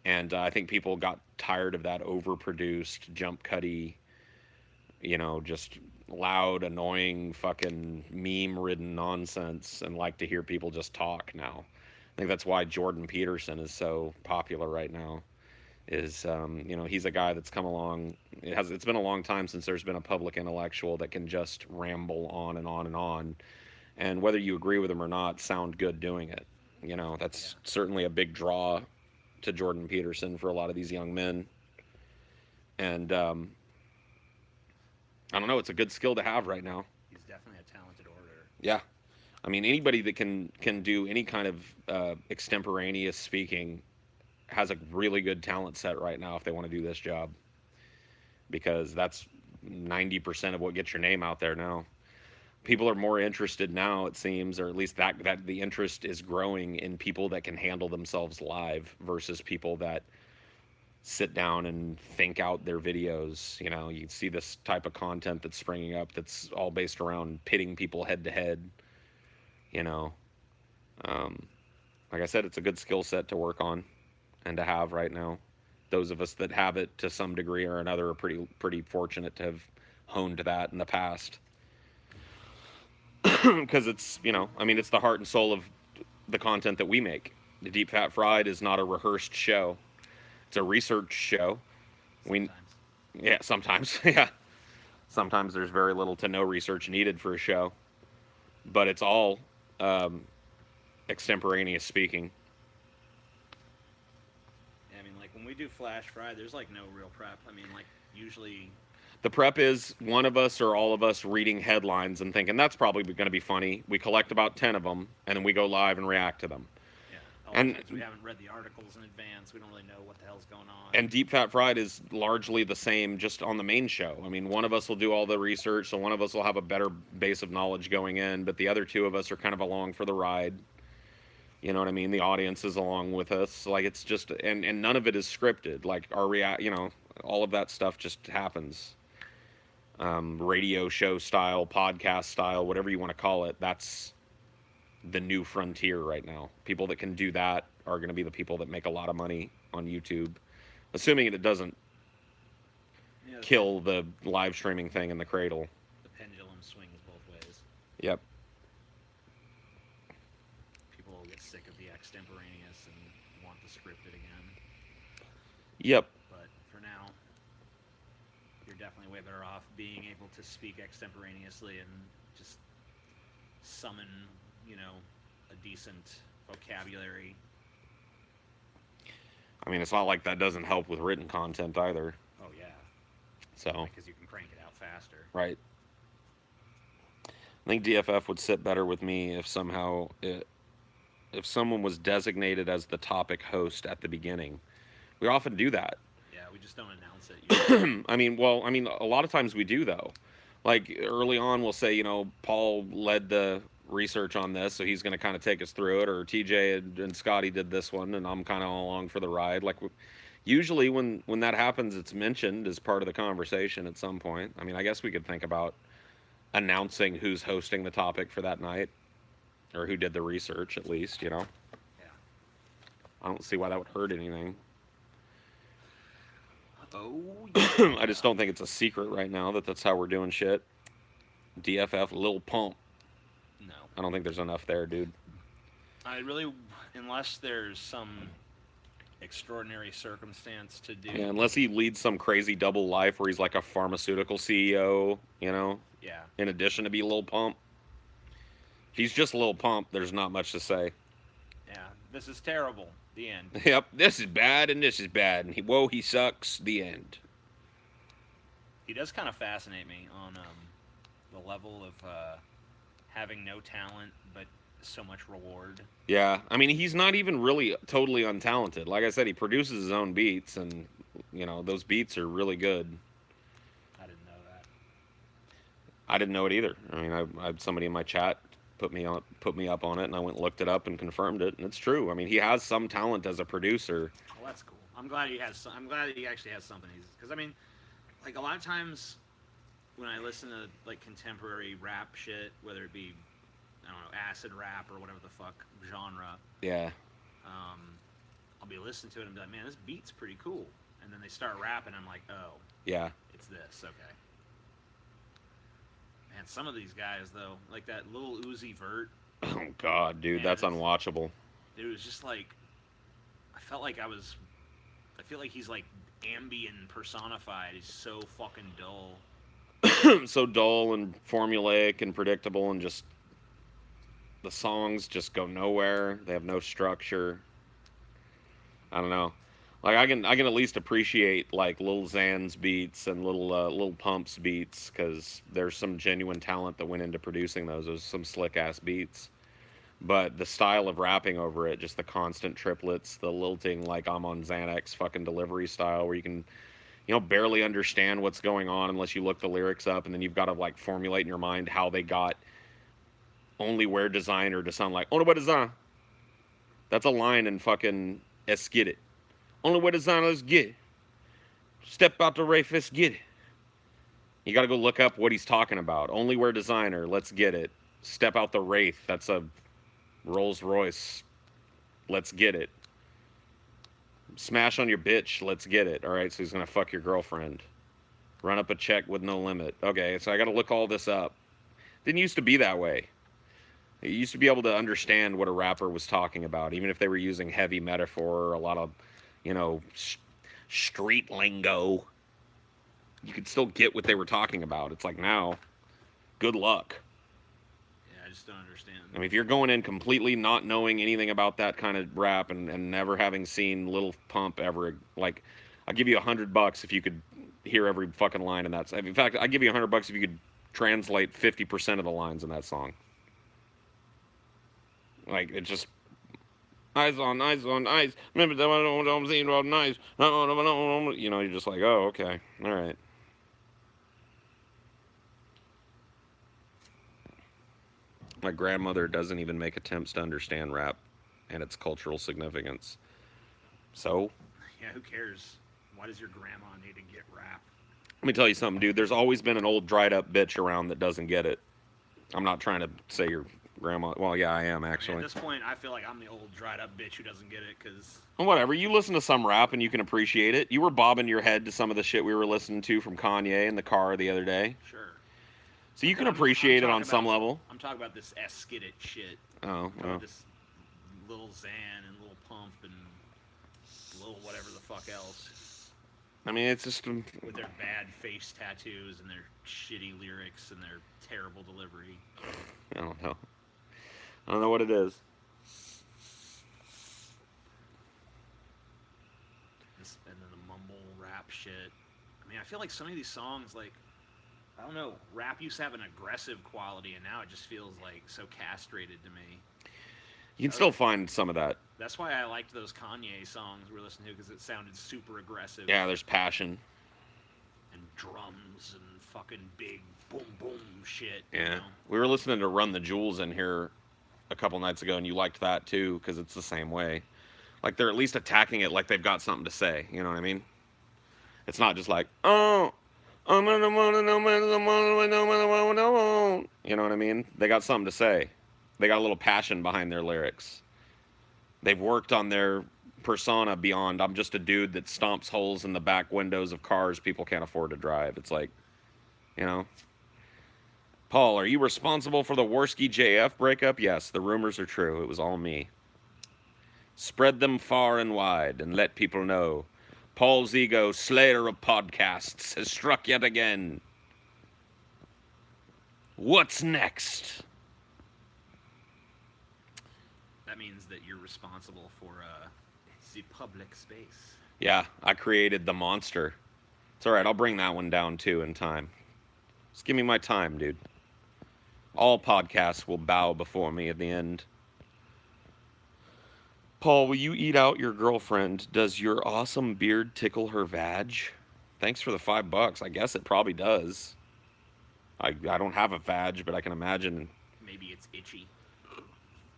And I think people got tired of that overproduced, jump cutty, just loud, annoying, fucking meme ridden nonsense and like to hear people just talk now. I think that's why Jordan Peterson is so popular right now. Is he's a guy that's come along. It's been a long time since there's been a public intellectual that can just ramble on and on and on, and whether you agree with him or not, sound good doing it. That's certainly a big draw to Jordan Peterson for a lot of these young men. And I don't know, it's a good skill to have right now. He's definitely a talented orator. Yeah. I mean, anybody that can do any kind of extemporaneous speaking has a really good talent set right now if they want to do this job, because that's 90% of what gets your name out there now. People are more interested now, it seems, or at least that the interest is growing in people that can handle themselves live versus people that sit down and think out their videos. You know, you see this type of content that's springing up that's all based around pitting people head to head. You know, um, like I said, it's a good skill set to work on and to have right now. Those of us that have it to some degree or another are pretty fortunate to have honed that in the past. Because it's, you know, I mean, it's the heart and soul of the content that we make. The Deep Fat Fried is not a rehearsed show. It's a research show. We, Sometimes. yeah, sometimes, yeah. Sometimes there's very little to no research needed for a show, but it's all um, extemporaneous speaking. Yeah, I mean, like when we do flash fry, there's like no real prep. I mean, like usually, The prep is one of us or all of us reading headlines and thinking that's probably going to be funny. We collect about 10 of them and then we go live and react to them. yeah, a lot And of times we haven't read the articles in advance. We don't really know what the hell's going on. and Deep Fat Fried is largely the same just on the main show. I mean, one of us will do all the research, so one of us will have a better base of knowledge going in, but the other two of us are kind of along for the ride. You know what I mean? The audience is along with us. Like it's just and none of it is scripted. Like our you know, all of that stuff just happens. Radio show style, podcast style, whatever you want to call it. That's the new frontier right now. People that can do that are going to be the people that make a lot of money on YouTube, assuming it doesn't Yeah, kill the live streaming thing in the cradle. the pendulum swings both ways. Yep. People will get sick of the extemporaneous and want the scripted again. Yep. But for now, you're definitely way better off being able to speak extemporaneously and just summon, you know, a decent vocabulary. I mean, it's not like that doesn't help with written content either. Oh yeah, So, because you can crank it out faster. right. I think DFF would sit better with me if somehow if someone was designated as the topic host at the beginning. We often do that. Yeah, we just don't announce it. Usually. I mean, well, I mean, a lot of times we do though. Like early on, we'll say, you know, Paul led the research on this, so he's going to kind of take us through it, or TJ and Scotty did this one, and I'm kind of along for the ride. Like, usually when that happens, it's mentioned as part of the conversation at some point. I mean, I guess we could think about announcing who's hosting the topic for that night, or who did the research at least. You know, Yeah. I don't see why that would hurt anything. Oh yeah. I just don't think it's a secret right now that that's how we're doing shit. DFF Lil Pump. No. I don't think there's enough there, dude. I really, unless there's some extraordinary circumstance to do. Yeah, unless he leads some crazy double life where he's like a pharmaceutical CEO, you know, Yeah. in addition to be Lil Pump. If he's just Lil Pump, there's not much to say. Yeah. This is terrible. The end. Yep, this is bad and this is bad. And whoa, he sucks. The end. He does kind of fascinate me on the level of having no talent but so much reward. Yeah, I mean, he's not even really totally untalented. Like I said, he produces his own beats, and, you know, those beats are really good. I didn't know that. I didn't know it either. I mean, I had somebody in my chat put me up on it, and I went and looked it up and confirmed it, and it's true. I mean, he has some talent as a producer. Well, that's cool. I'm glad he has. I'm glad he actually has something. Because I mean, like a lot of times when I listen to like contemporary rap shit, whether it be I don't know acid rap or whatever the fuck genre, Yeah. I'll be listening to it and be like, man, this beat's pretty cool. And then they start rapping, I'm like, oh, Yeah. it's this. Okay. Man, some of these guys though, like that little Uzi Vert, Oh God, dude, Man, that's it's- unwatchable. it was just like, I felt like I feel like he's like Ambien personified. He's so fucking dull. So dull and formulaic and predictable, and just the songs just go nowhere. They have no structure. I don't know. Like I can at least appreciate like Lil Xan's beats and Lil Pump's beats, because there's some genuine talent that went into producing those. There's some slick ass beats. But the style of rapping over it, just the constant triplets, the lilting like I'm on Xanax fucking delivery style, where you can, you know, barely understand what's going on unless you look the lyrics up, and then you've got to like formulate in your mind how they got only wear designer to sound like only wear design. That's a line in fucking Let's Get It. Only wear designer, let's get it. Step out the Ray Fist, get it. You got to go look up what he's talking about. Only wear designer. Let's get it. Step out the Wraith. That's a Rolls Royce. Let's get it. Smash on your bitch. Let's get it. All right, so he's going to fuck your girlfriend. Run up a check with no limit. Okay, so I got to look all this up. Didn't used to be that way. You used to be able to understand what a rapper was talking about, even if they were using heavy metaphor or a lot of, street lingo. You could still get what they were talking about. It's like now, good luck. Yeah, I just don't understand. I mean, if you're going in completely not knowing anything about that kind of rap and never having seen Lil Pump ever, like, I'll give you $100 if you could hear every fucking line in that. In fact, I'd give you $100 if you could translate 50% of the lines in that song. Like, it just eyes on ice. Remember that I don't see about nice. You're just like, oh, okay, all right. My grandmother doesn't even make attempts to understand rap and its cultural significance. So, Yeah, who cares? Why does your grandma need to get rap? let me tell you something, dude. There's always been an old dried up bitch around that doesn't get it. I'm not trying to say your grandma. Well, yeah, I am I mean, actually. at this point, I feel like I'm the old dried up bitch who doesn't get it because Well, whatever. You listen to some rap and you can appreciate it. You were bobbing your head to some of the shit we were listening to from Kanye in the car the other day. sure. So you can I'm appreciate it on talking some about- level. I'm talking about this Skidit shit. Oh, I'm talking well. about this little Xan and little Pump and little whatever the fuck else I mean, it's just. with their bad face tattoos and their shitty lyrics and their terrible delivery. I don't know. I don't know what it is. And then the mumble rap shit. I mean, I feel like some of these songs, like, I don't know, rap used to have an aggressive quality, and now it just feels like so castrated to me. You can still find some of that. That's why I liked those Kanye songs we were listening to because it sounded super aggressive. Yeah, there's passion. And drums and fucking big boom boom shit. Yeah. You know? We were listening to Run the Jewels in here a couple nights ago, and you liked that too because it's the same way. Like they're at least attacking it like they've got something to say. You know what I mean? It's not just like, oh, you know what I mean? They got something to say. They got a little passion behind their lyrics. They've worked on their persona beyond, I'm just a dude that stomps holes in the back windows of cars people can't afford to drive. It's like, you know. Paul, are you responsible for the Worski JF breakup? Yes, the rumors are true. It was all me. Spread them far and wide and let people know. Paul's ego, slayer of podcasts, has struck yet again. What's next? That means that you're responsible for the public space. Yeah, I created the monster. It's all right. I'll bring that one down too in time. Just give me my time, dude. All podcasts will bow before me at the end. Paul, will you eat out your girlfriend? Does your awesome beard tickle her vag? Thanks for the $5. I guess it probably does. I don't have a vag, but I can imagine. Maybe it's itchy.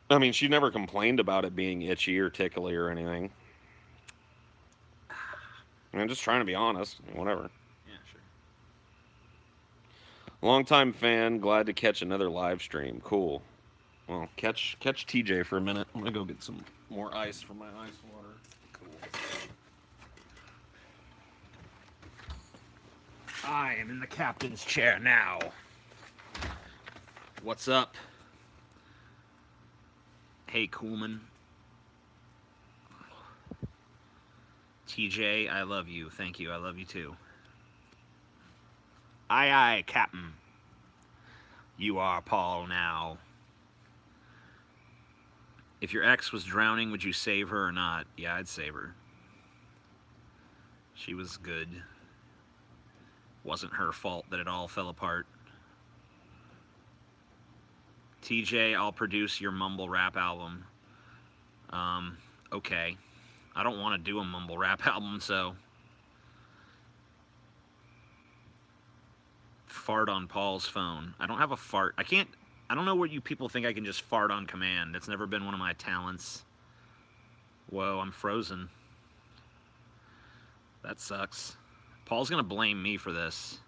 I mean, she never complained about it being itchy or tickly or anything. I'm just trying to be honest. Whatever. Yeah, sure. Longtime fan, glad to catch another live stream. Cool. Well, catch TJ for a minute. I'm gonna go get some more ice for my ice water. Cool. I am in the captain's chair now. What's up? Hey, Coolman. TJ, I love you. Thank you. I love you too. Aye, aye, Captain. You are Paul now. If your ex was drowning, would you save her or not? Yeah, I'd save her. She was good. Wasn't her fault that it all fell apart. TJ, I'll produce your mumble rap album. Okay. I don't want to do a mumble rap album, so... Fart on Paul's phone. I don't have a fart. I don't know what you people think I can just fart on command. That's never been one of my talents. Whoa, I'm frozen. That sucks. Paul's gonna blame me for this.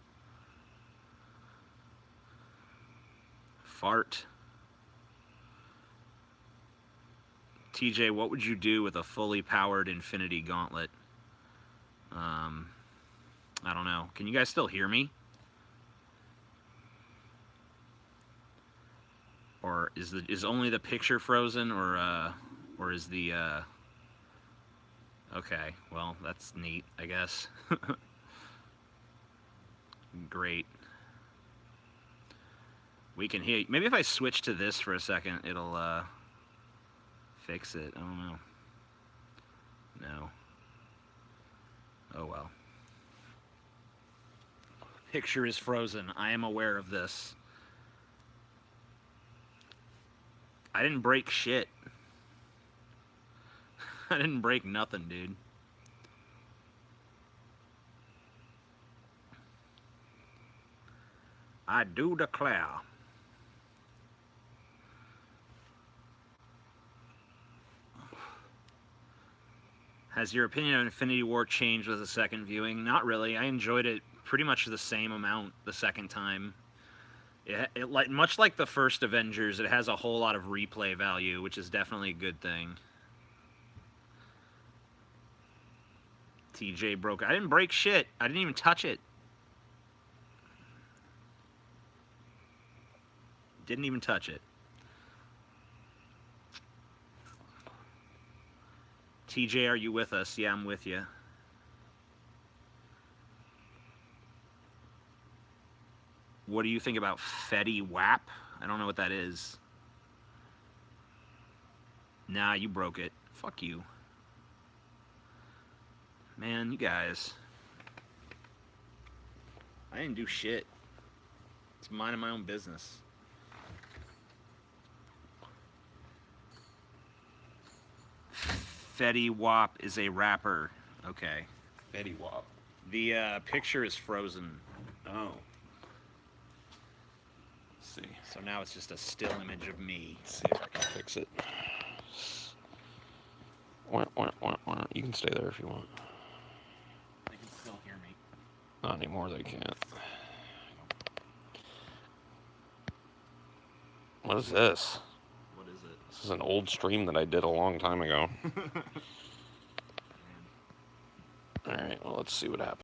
Fart. TJ, what would you do with a fully powered Infinity Gauntlet? I don't know. Can you guys still hear me? Or is only the picture frozen, or is the okay, well, that's neat, I guess. Great. We can hear. Maybe if I switch to this for a second, it'll fix it. I don't know. No. Oh well. Picture is frozen. I am aware of this. I didn't break shit. I didn't break nothing, dude. I do declare. Has your opinion on Infinity War changed with the second viewing? Not really. I enjoyed it pretty much the same amount the second time. It like much like the first Avengers, it has a whole lot of replay value, which is definitely a good thing. TJ broke. I didn't break shit. I didn't even touch it. Didn't even touch it. TJ, are you with us? Yeah, I'm with you. What do you think about Fetty Wap? I don't know what that is. Nah, you broke it. Fuck you. Man, you guys. I didn't do shit. It's minding my own business. Fetty Wap is a rapper. Okay. Fetty Wap. The picture is frozen. Oh. Let's see. So now it's just a still image of me. Let's see if I can fix it. You can stay there if you want. They can still hear me. Not anymore, they can't. What is this? What is it? This is an old stream that I did a long time ago. Alright, well, let's see what happens.